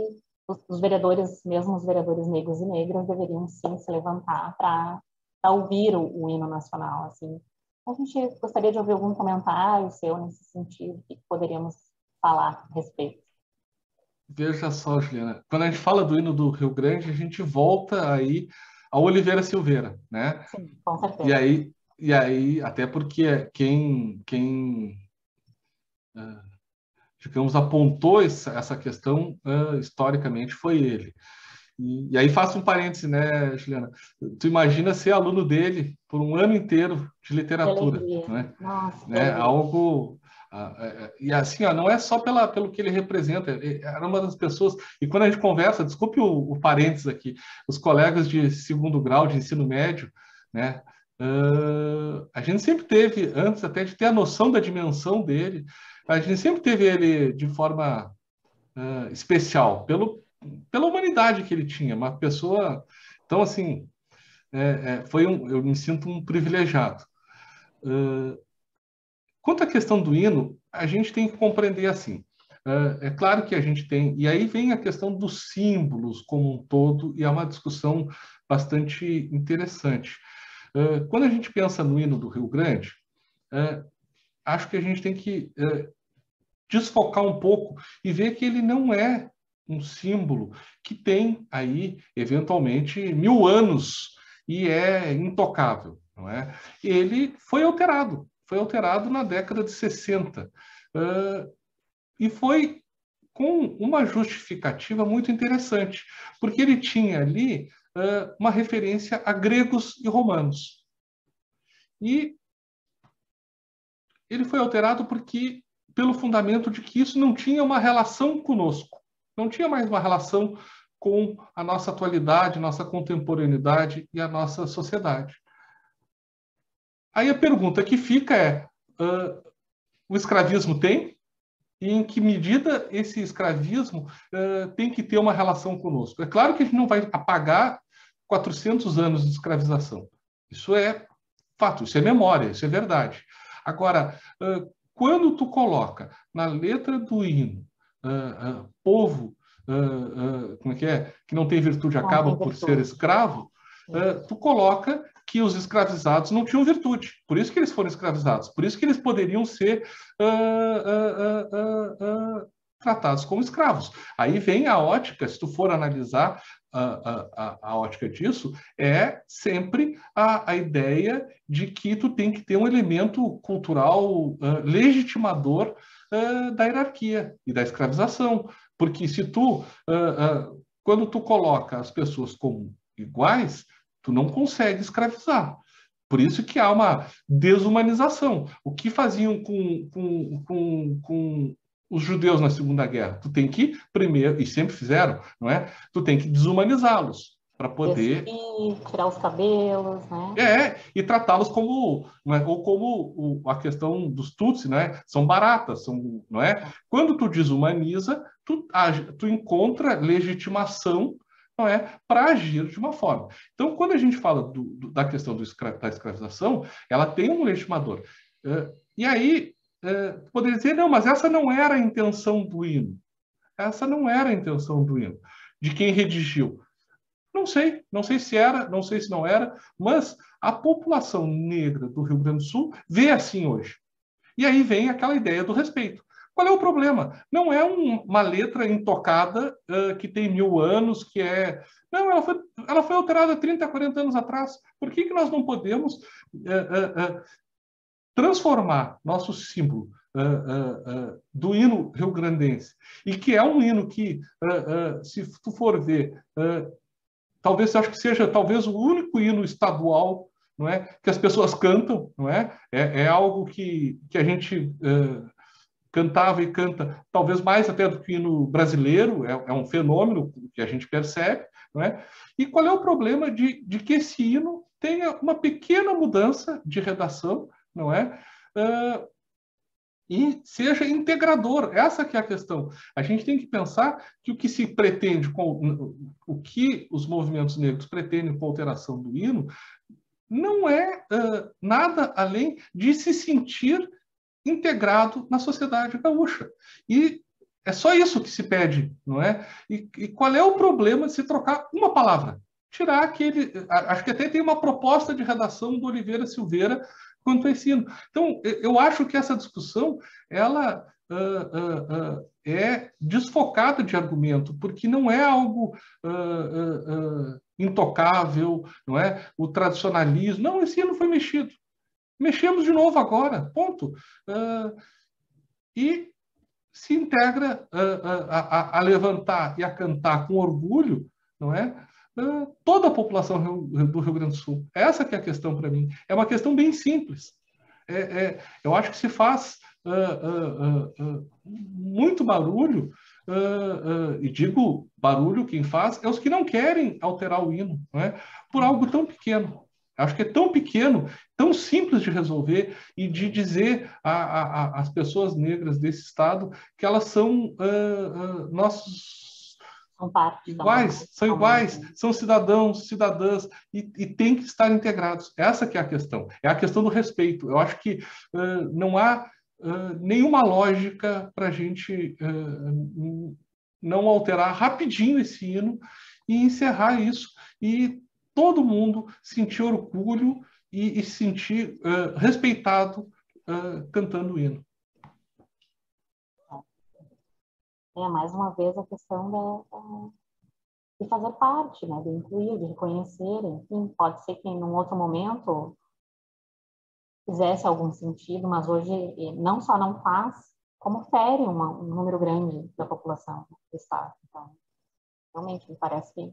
os vereadores, mesmo os vereadores negros e negras, deveriam sim se levantar para ouvir o hino nacional, assim. A gente gostaria de ouvir algum comentário seu nesse sentido, que poderíamos falar a respeito. Veja só, Juliana, quando a gente fala do hino do Rio Grande, a gente volta aí ao Oliveira Silveira, né? Sim, com certeza. E aí até porque quem digamos, apontou essa questão historicamente foi ele. E aí faço um parêntese, né, Juliana? Tu imagina ser aluno dele por um ano inteiro de literatura, né? Nossa, né? Algo... E assim, não é só pelo que ele representa, era uma das pessoas... E quando a gente conversa, desculpe o parênteses aqui, os colegas de 2º grau de ensino médio, né? A gente sempre teve, antes até de ter a noção da dimensão dele, a gente sempre teve ele de forma especial, pela humanidade que ele tinha, uma pessoa... Então, assim, eu me sinto um privilegiado. Quanto à questão do hino, a gente tem que compreender assim. É claro que a gente tem... E aí vem a questão dos símbolos como um todo, e é uma discussão bastante interessante. Quando a gente pensa no hino do Rio Grande, acho que a gente tem que desfocar um pouco e ver que ele não é um símbolo que tem aí, eventualmente, 1000 anos e é intocável, não é? Ele foi alterado na década de 60 e foi com uma justificativa muito interessante, porque ele tinha ali uma referência a gregos e romanos. E ele foi alterado pelo fundamento de que isso não tinha uma relação conosco, não tinha mais uma relação com a nossa atualidade, nossa contemporaneidade e a nossa sociedade. Aí a pergunta que fica é, o escravismo tem? E em que medida esse escravismo tem que ter uma relação conosco? É claro que a gente não vai apagar 400 anos de escravização. Isso é fato, isso é memória, isso é verdade. Agora, quando tu coloca na letra do hino povo, como é que não tem virtude acaba por ser escravo, tu coloca que os escravizados não tinham virtude. Por isso que eles foram escravizados. Por isso que eles poderiam ser tratados como escravos. Aí vem a ótica, se tu for analisar a ótica disso, é sempre a ideia de que tu tem que ter um elemento cultural legitimador da hierarquia e da escravização. Porque se tu, quando tu coloca as pessoas como iguais, tu não consegue escravizar. Por isso que há uma desumanização. O que faziam com os judeus na Segunda Guerra? Tu tem que, primeiro, e sempre fizeram, não é? Tu tem que desumanizá-los para poder... tirar os cabelos, né? E tratá-los como... Não é? Ou como a questão dos Tutsi, né? São baratas, não é? Quando tu desumaniza, tu encontra legitimação, não é, para agir de uma forma. Então, quando a gente fala da questão da escravização, ela tem um legitimador. E aí, poderia dizer, não, mas essa não era a intenção do hino. Essa não era a intenção do hino, de quem redigiu. Não sei se era, não sei se não era, mas a população negra do Rio Grande do Sul vê assim hoje. E aí vem aquela ideia do respeito. Qual é o problema? Não é uma letra intocada que tem 1000 anos, que é... Não, ela foi alterada 30, 40 anos atrás. Por que nós não podemos transformar nosso símbolo do hino rio-grandense, e que é um hino que, se tu for ver, talvez eu acho que seja talvez o único hino estadual, não é, que as pessoas cantam, não é? É algo que a gente cantava e canta, talvez mais até do que o hino brasileiro, é um fenômeno que a gente percebe, não é? E qual é o problema de que esse hino tenha uma pequena mudança de redação, não é? E seja integrador. Essa que é a questão. A gente tem que pensar que o que se pretende, o que os movimentos negros pretendem com a alteração do hino, não é nada além de se sentir integrado na sociedade gaúcha. E é só isso que se pede, não é? E qual é o problema de se trocar uma palavra? Tirar aquele... Acho que até tem uma proposta de redação do Oliveira Silveira quanto a esse hino. Então, eu acho que essa discussão, ela é desfocada de argumento, porque não é algo intocável, não é? O tradicionalismo. Não, esse hino foi mexido. Mexemos de novo agora, ponto. E se integra a levantar e a cantar com orgulho, não é? Toda a população do Rio Grande do Sul. Essa que é a questão para mim. É uma questão bem simples. Eu acho que se faz muito barulho, e digo barulho, quem faz é os que não querem alterar o hino, não é? Por algo tão pequeno. Acho que é tão pequeno, tão simples de resolver e de dizer às pessoas negras desse estado que elas são nossos iguais, são iguais, são cidadãos, cidadãs e têm que estar integrados. Essa que é a questão. É a questão do respeito. Eu acho que não há nenhuma lógica para a gente não alterar rapidinho esse hino e encerrar isso e todo mundo sentir orgulho e sentir respeitado cantando o hino. Mais uma vez a questão de fazer parte, né, de incluir, de reconhecer, enfim, pode ser que em um outro momento fizesse algum sentido, mas hoje não só não faz, como fere um número grande da população do estado. Então, realmente, me parece que,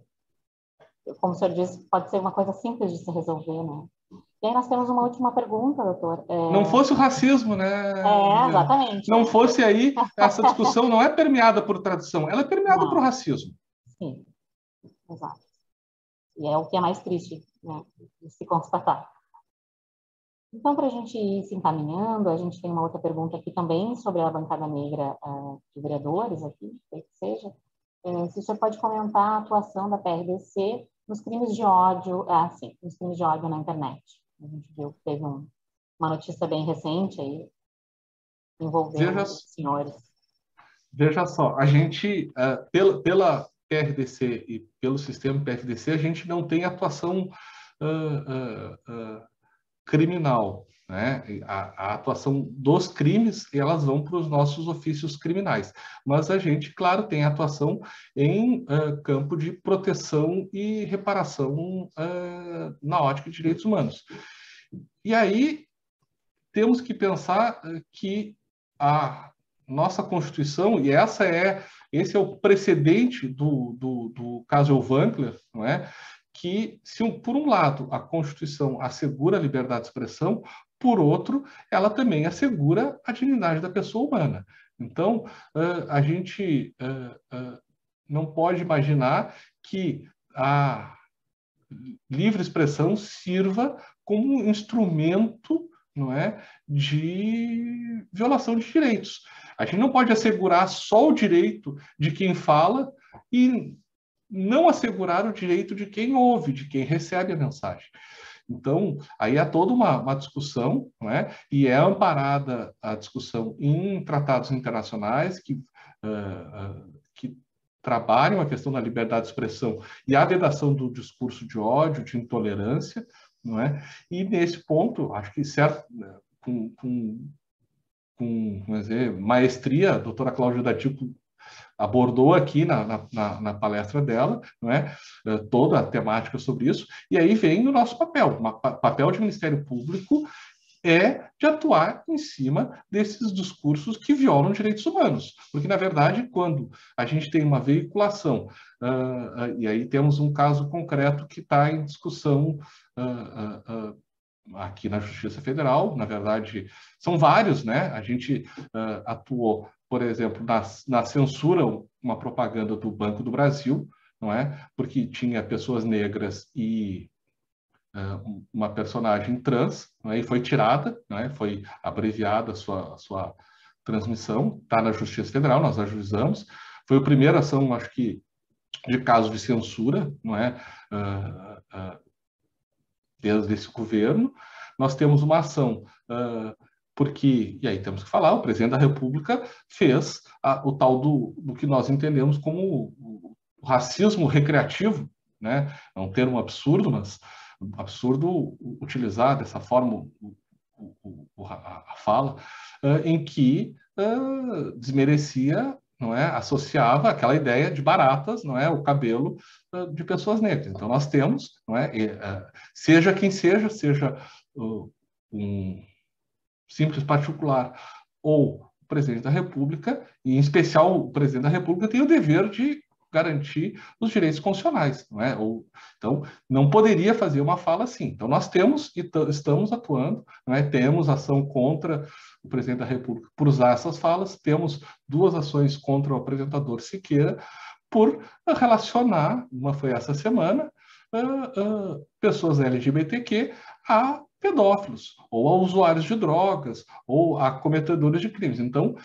como o senhor disse, pode ser uma coisa simples de se resolver, né? E aí nós temos uma última pergunta, doutor. Não fosse o racismo, né? Exatamente. Não fosse aí, essa discussão não é permeada por tradição, ela é permeada por racismo. Sim, exato. E é o que é mais triste, né, de se constatar. Então, para a gente ir se encaminhando, a gente tem uma outra pergunta aqui também sobre a bancada negra de vereadores aqui, que seja. Se o senhor pode comentar a atuação da PRDC nos crimes de ódio, nos crimes de ódio na internet. A gente viu que teve uma notícia bem recente aí, envolvendo os senhores. Veja só, a gente, pela PRDC e pelo sistema PRDC, a gente não tem atuação criminal, né? A atuação dos crimes, elas vão para os nossos ofícios criminais. Mas a gente, claro, tem atuação em campo de proteção e reparação na ótica de direitos humanos. E aí temos que pensar que a nossa Constituição, e esse é o precedente do caso Elvancler, não é? Que, por um lado, a Constituição assegura a liberdade de expressão, por outro, ela também assegura a dignidade da pessoa humana. Então, a gente não pode imaginar que a livre expressão sirva como um instrumento, não é, de violação de direitos. A gente não pode assegurar só o direito de quem fala e não assegurar o direito de quem ouve, de quem recebe a mensagem. Então, aí há toda uma discussão, não é? E é amparada a discussão em tratados internacionais que trabalham a questão da liberdade de expressão e a vedação do discurso de ódio, de intolerância, não é? E nesse ponto, acho que certo, vamos dizer, maestria, a doutora Cláudia Datico abordou aqui na palestra dela, não é? Toda a temática sobre isso, e aí vem o nosso papel. O papel de Ministério Público é de atuar em cima desses discursos que violam direitos humanos. Porque, na verdade, quando a gente tem uma veiculação, e aí temos um caso concreto que está em discussão aqui na Justiça Federal, na verdade, são vários, né? A gente atuou, por exemplo, na censura, uma propaganda do Banco do Brasil, não é? Porque tinha pessoas negras e uma personagem trans, não é? E foi tirada, não é? Foi abreviada a sua transmissão, está na Justiça Federal, nós ajuizamos. Foi a primeira ação, acho que, de caso de censura, não é? Desde esse governo. Nós temos uma ação porque, e aí temos que falar, o presidente da República fez o tal do que nós entendemos como o racismo recreativo, né? É um termo absurdo, mas absurdo utilizar dessa forma a fala, em que desmerecia, não é, associava aquela ideia de baratas, não é, o cabelo de pessoas negras. Então nós temos, não é, seja quem seja um simples particular ou o presidente da República, e em especial o presidente da República tem o dever de garantir os direitos constitucionais, não é? Então, não poderia fazer uma fala assim. Então, nós temos e estamos atuando, não é? Temos ação contra o presidente da República por usar essas falas, temos 2 ações contra o apresentador Siqueira por relacionar, uma foi essa semana, pessoas LGBTQ a pedófilos, ou a usuários de drogas, ou a cometedores de crimes. Então,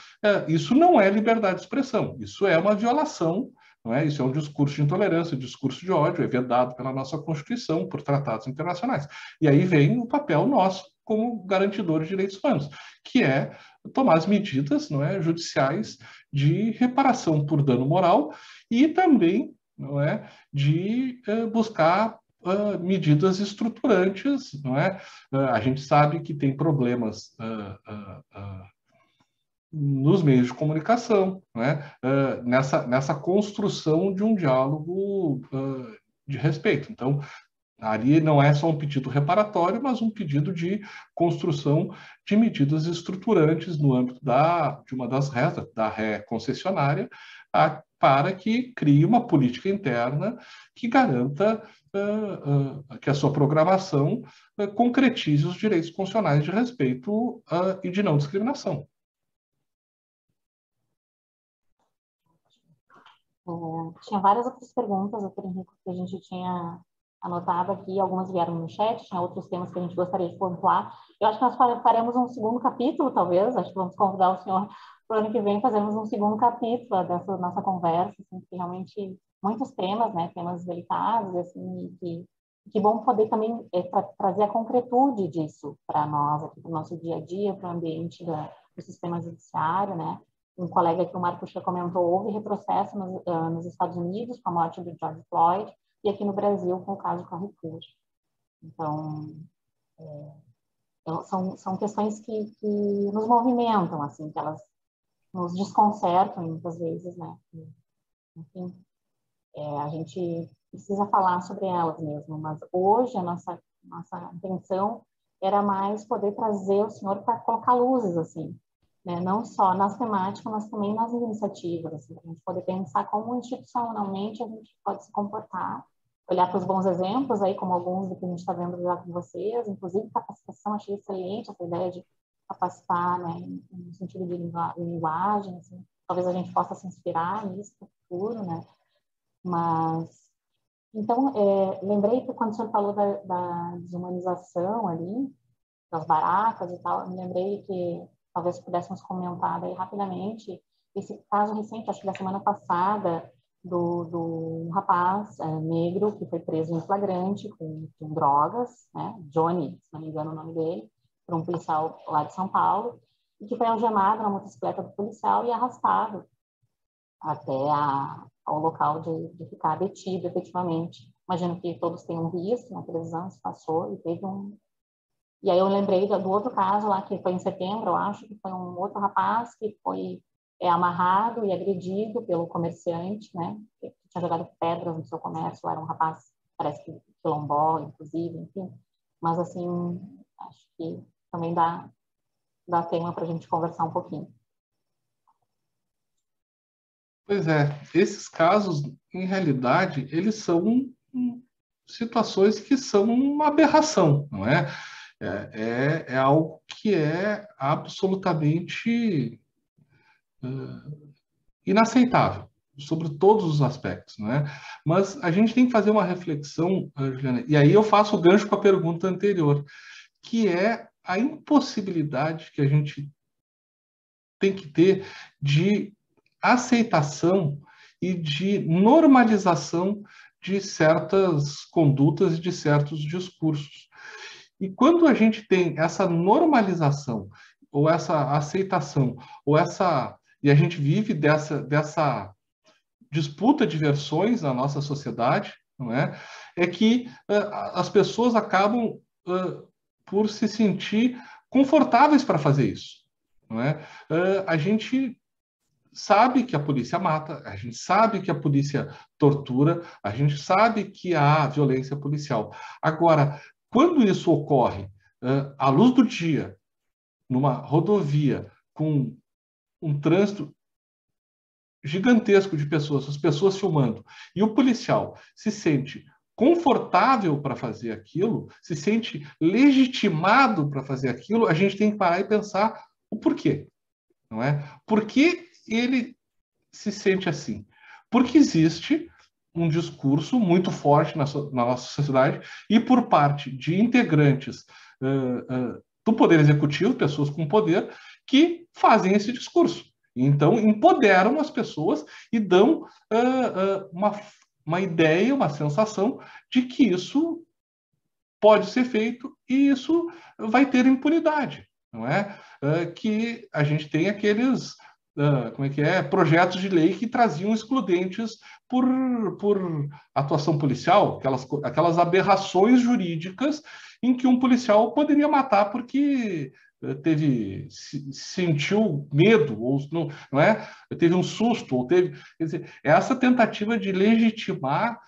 isso não é liberdade de expressão, isso é uma violação, não é? Isso é um discurso de intolerância, um discurso de ódio, é vedado pela nossa Constituição, por tratados internacionais. E aí vem o papel nosso como garantidores de direitos humanos, que é tomar as medidas, não é, judiciais de reparação por dano moral e também, não é, de buscar medidas estruturantes, não é? A gente sabe que tem problemas nos meios de comunicação, não é? Nessa construção de um diálogo de respeito. Então, ali não é só um pedido reparatório, mas um pedido de construção de medidas estruturantes no âmbito de uma das REs, da ré concessionária, para que crie uma política interna que garanta que a sua programação concretize os direitos constitucionais de respeito e de não discriminação. Tinha várias outras perguntas, doutor Henrique, que a gente tinha anotado aqui, algumas vieram no chat, tinha outros temas que a gente gostaria de pontuar. Eu acho que nós faremos um segundo capítulo, talvez, acho que vamos convidar o senhor para o ano que vem, fazermos um segundo capítulo dessa nossa conversa, assim, que realmente muitos temas, né, temas delicados, assim, que bom poder também trazer a concretude disso para nós, aqui para o nosso dia a dia, para o ambiente do sistema judiciário, né. Um colega que o Marcos já comentou, houve retrocesso nos Estados Unidos com a morte do George Floyd, e aqui no Brasil com o caso Carrefour. Então, são questões que nos movimentam, assim, que elas nos desconcertam muitas vezes, né? Enfim, a gente precisa falar sobre elas mesmo, mas hoje a nossa intenção era mais poder trazer o senhor para colocar luzes, assim, né? Não só nas temáticas, mas também nas iniciativas, assim, para a gente poder pensar como institucionalmente a gente pode se comportar, olhar para os bons exemplos, aí, como alguns do que a gente está vendo já com vocês, inclusive capacitação, achei excelente essa ideia de capacitar, né, no sentido de linguagem, assim, talvez a gente possa se inspirar nisso no futuro, né, mas, então, lembrei que quando o senhor falou da desumanização ali, das baratas e tal, me lembrei que talvez pudéssemos comentar aí rapidamente esse caso recente, acho que da semana passada, do rapaz negro que foi preso em flagrante com drogas, né? Johnny, se não me engano o nome dele, por um policial lá de São Paulo, e que foi algemado na motocicleta do policial e arrastado até ao local de ficar detido, efetivamente. Imagino que todos tenham visto na televisão, se passou, e teve um... E aí eu lembrei do outro caso lá, que foi em setembro, eu acho, que foi um outro rapaz que foi amarrado e agredido pelo comerciante, né, que tinha jogado pedras no seu comércio, era um rapaz, parece que quilombola, inclusive, enfim. Mas, assim, acho que também dá tema para a gente conversar um pouquinho. Pois é, esses casos, em realidade, eles são situações que são uma aberração, não é? É algo que é absolutamente inaceitável, sobre todos os aspectos, não é? Mas a gente tem que fazer uma reflexão, Juliana, e aí eu faço o gancho com a pergunta anterior, que é a impossibilidade que a gente tem que ter de aceitação e de normalização de certas condutas e de certos discursos. E quando a gente tem essa normalização, ou essa aceitação, ou essa... E a gente vive dessa disputa de versões na nossa sociedade, não é? É que as pessoas acabam por se sentir confortáveis para fazer isso, não é? A gente sabe que a polícia mata, a gente sabe que a polícia tortura, a gente sabe que há violência policial. Agora, quando isso ocorre à luz do dia, numa rodovia, com um trânsito gigantesco de pessoas, as pessoas filmando, e o policial se sente confortável para fazer aquilo, se sente legitimado para fazer aquilo, a gente tem que parar e pensar o porquê, não é? Por que ele se sente assim? Porque existe um discurso muito forte na nossa sociedade e por parte de integrantes do Poder Executivo, pessoas com poder, que fazem esse discurso. Então, empoderam as pessoas e dão uma ideia, uma sensação de que isso pode ser feito e isso vai ter impunidade, não é? Que a gente tem aqueles projetos de lei que traziam excludentes por atuação policial, aquelas aberrações jurídicas em que um policial poderia matar porque sentiu medo, ou não é? Teve um susto, ou teve... Quer dizer, essa tentativa de legitimar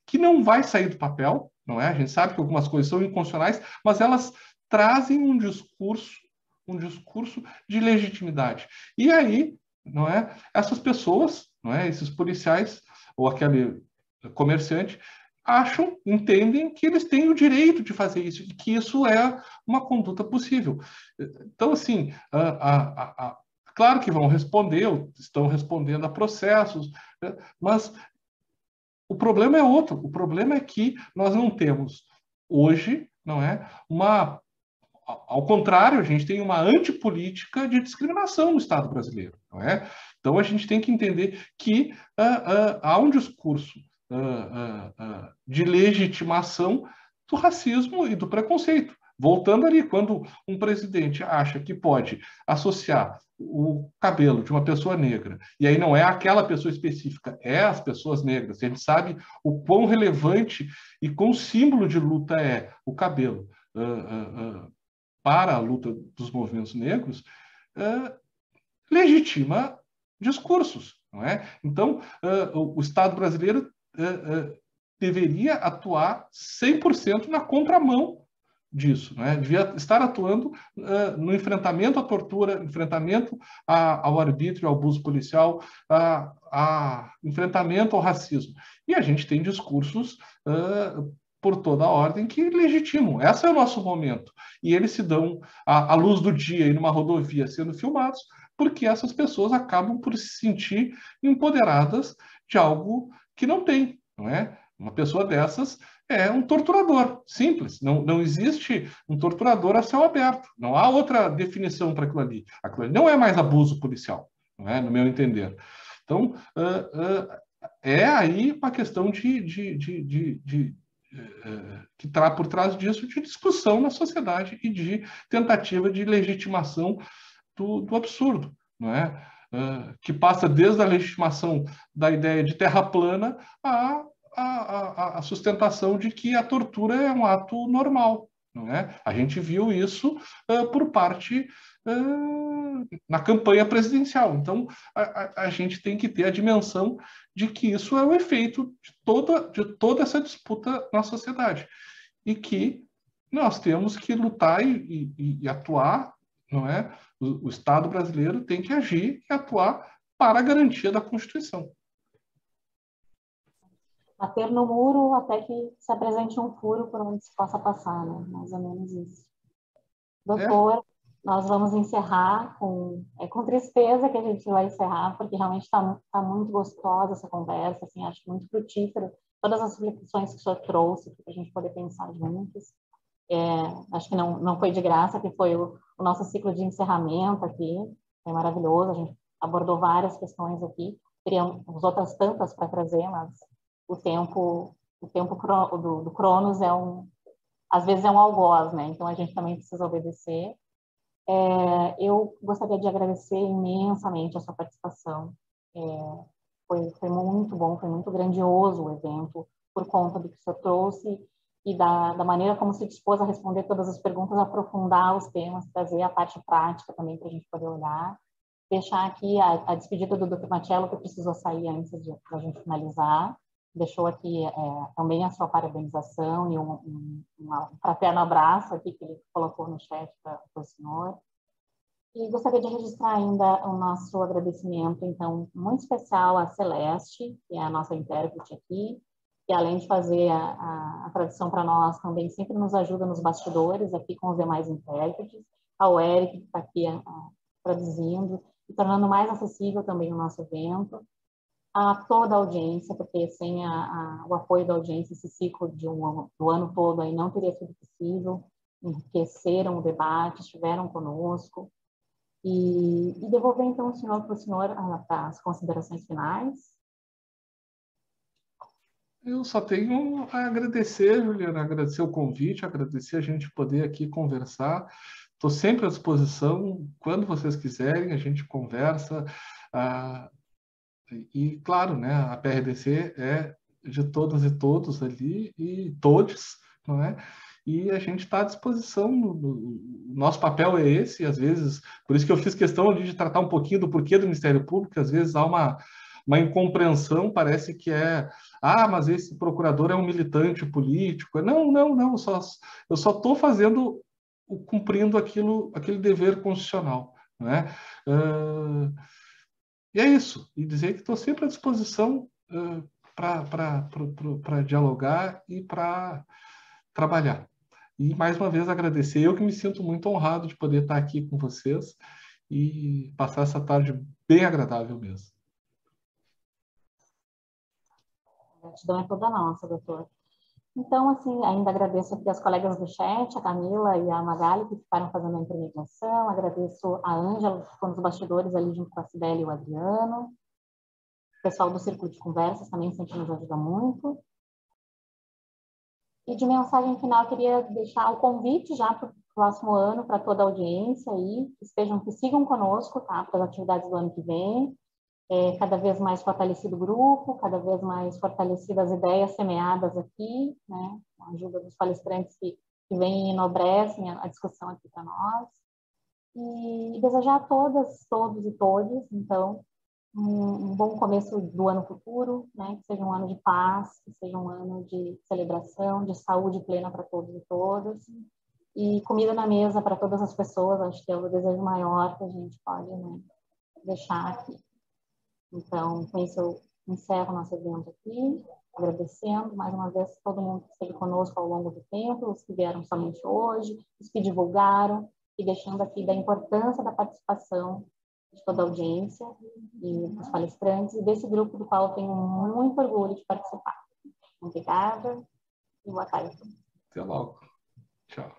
que não vai sair do papel, não é? A gente sabe que algumas coisas são inconstitucionais, mas elas trazem um discurso de legitimidade. E aí, não é? Essas pessoas, não é? Esses policiais ou aquele comerciante entendem que eles têm o direito de fazer isso e que isso é uma conduta possível. Então, assim, claro que vão responder, estão respondendo a processos, mas o problema é outro. O problema é que nós não temos hoje, não é, ao contrário, a gente tem uma antipolítica de discriminação no Estado brasileiro, não é? Então a gente tem que entender que há um discurso de legitimação do racismo e do preconceito. Voltando ali, quando um presidente acha que pode associar o cabelo de uma pessoa negra, e aí não é aquela pessoa específica, é as pessoas negras. A gente sabe o quão relevante e quão símbolo de luta é o cabelo para a luta dos movimentos negros, legitima discursos, não é? Então, o Estado brasileiro deveria atuar 100% na contramão disso, né? Devia estar atuando no enfrentamento à tortura, enfrentamento ao arbítrio, ao abuso policial, enfrentamento ao racismo. E a gente tem discursos por toda a ordem que legitimam. Esse é o nosso momento. E eles se dão à luz do dia e numa rodovia sendo filmados, porque essas pessoas acabam por se sentir empoderadas de algo que não tem, não é? Uma pessoa dessas é um torturador, simples. Não existe um torturador a céu aberto. Não há outra definição para aquilo ali. Aquilo ali não é mais abuso policial, não é? No meu entender. Então, é aí uma questão que está por trás disso de discussão na sociedade e de tentativa de legitimação do absurdo, não é? Que passa desde a legitimação da ideia de terra plana à sustentação de que a tortura é um ato normal, não é? A gente viu isso por parte na campanha presidencial. Então, a gente tem que ter a dimensão de que isso é o efeito de toda essa disputa na sociedade e que nós temos que lutar e atuar, não é? O Estado brasileiro tem que agir e atuar para a garantia da Constituição. Bater no muro até que se apresente um furo por onde se possa passar, né? Mais ou menos isso. Doutor, nós vamos encerrar com tristeza que a gente vai encerrar, porque realmente está muito gostosa essa conversa, assim, acho muito frutífera, todas as reflexões que o senhor trouxe para a gente poder pensar juntos. Acho que não foi de graça, que foi o nosso ciclo de encerramento aqui, foi maravilhoso, a gente abordou várias questões aqui, teriam outras tantas para trazer, mas o tempo do Cronos às vezes é um algoz, né? Então a gente também precisa obedecer. Eu gostaria de agradecer imensamente a sua participação. Foi muito bom, foi muito grandioso o evento, por conta do que o senhor trouxe e da maneira como se dispôs a responder todas as perguntas, aprofundar os temas, trazer a parte prática também para a gente poder olhar. Deixar aqui a despedida do Dr. Marcello, que precisou sair antes de a gente finalizar. Deixou aqui também a sua parabenização e um fraterno abraço aqui que ele colocou no chat para o senhor. E gostaria de registrar ainda o nosso agradecimento, então, muito especial à Celeste, que é a nossa intérprete aqui, que além de fazer a tradução para nós, também sempre nos ajuda nos bastidores, aqui com os demais intérpretes, ao Eric, que está aqui traduzindo, e tornando mais acessível também o nosso evento, a toda a audiência, porque sem o apoio da audiência, esse ciclo do ano todo aí não teria sido possível, enriqueceram o debate, estiveram conosco, e devolver então o senhor para o senhor para as considerações finais. Eu só tenho a agradecer, Juliana, agradecer o convite, agradecer a gente poder aqui conversar. Estou sempre à disposição, quando vocês quiserem, a gente conversa. E, claro, né, a PRDC é de todas e todos ali, e todos, não é? E a gente está à disposição, o nosso papel é esse, às vezes, por isso que eu fiz questão ali de tratar um pouquinho do porquê do Ministério Público, às vezes há uma incompreensão, parece que mas esse procurador é um militante político. Não, eu só estou cumprindo aquele dever constitucional, não é? E é isso, e dizer que estou sempre à disposição para dialogar e para trabalhar. E, mais uma vez, agradecer. Eu que me sinto muito honrado de poder estar aqui com vocês e passar essa tarde bem agradável mesmo. A gratidão é toda nossa, doutor. Então, assim, ainda agradeço aqui as colegas do chat, a Camila e a Magali, que ficaram fazendo a intermediação. Agradeço a Ângela, que ficou nos bastidores ali junto com a Cibele e o Adriano. O pessoal do Círculo de Conversas também sempre nos ajuda muito. E de mensagem final, eu queria deixar o convite já para o próximo ano, para toda a audiência aí, que sigam conosco, tá? Para as atividades do ano que vem. Cada vez mais fortalecido o grupo, cada vez mais fortalecidas as ideias semeadas aqui, né? Com a ajuda dos palestrantes que vêm e enobrecem a discussão aqui para nós. E desejar a todas, todos e todas, então, um bom começo do ano futuro, né? Que seja um ano de paz, que seja um ano de celebração, de saúde plena para todos e todas. E comida na mesa para todas as pessoas, acho que é o desejo maior que a gente pode, né, deixar aqui. Então, com isso eu encerro nosso evento aqui, agradecendo mais uma vez todo mundo que esteve conosco ao longo do tempo, os que vieram somente hoje, os que divulgaram, e deixando aqui da importância da participação de toda a audiência e dos palestrantes e desse grupo do qual eu tenho muito orgulho de participar. Obrigada e boa tarde. Até logo. Tchau.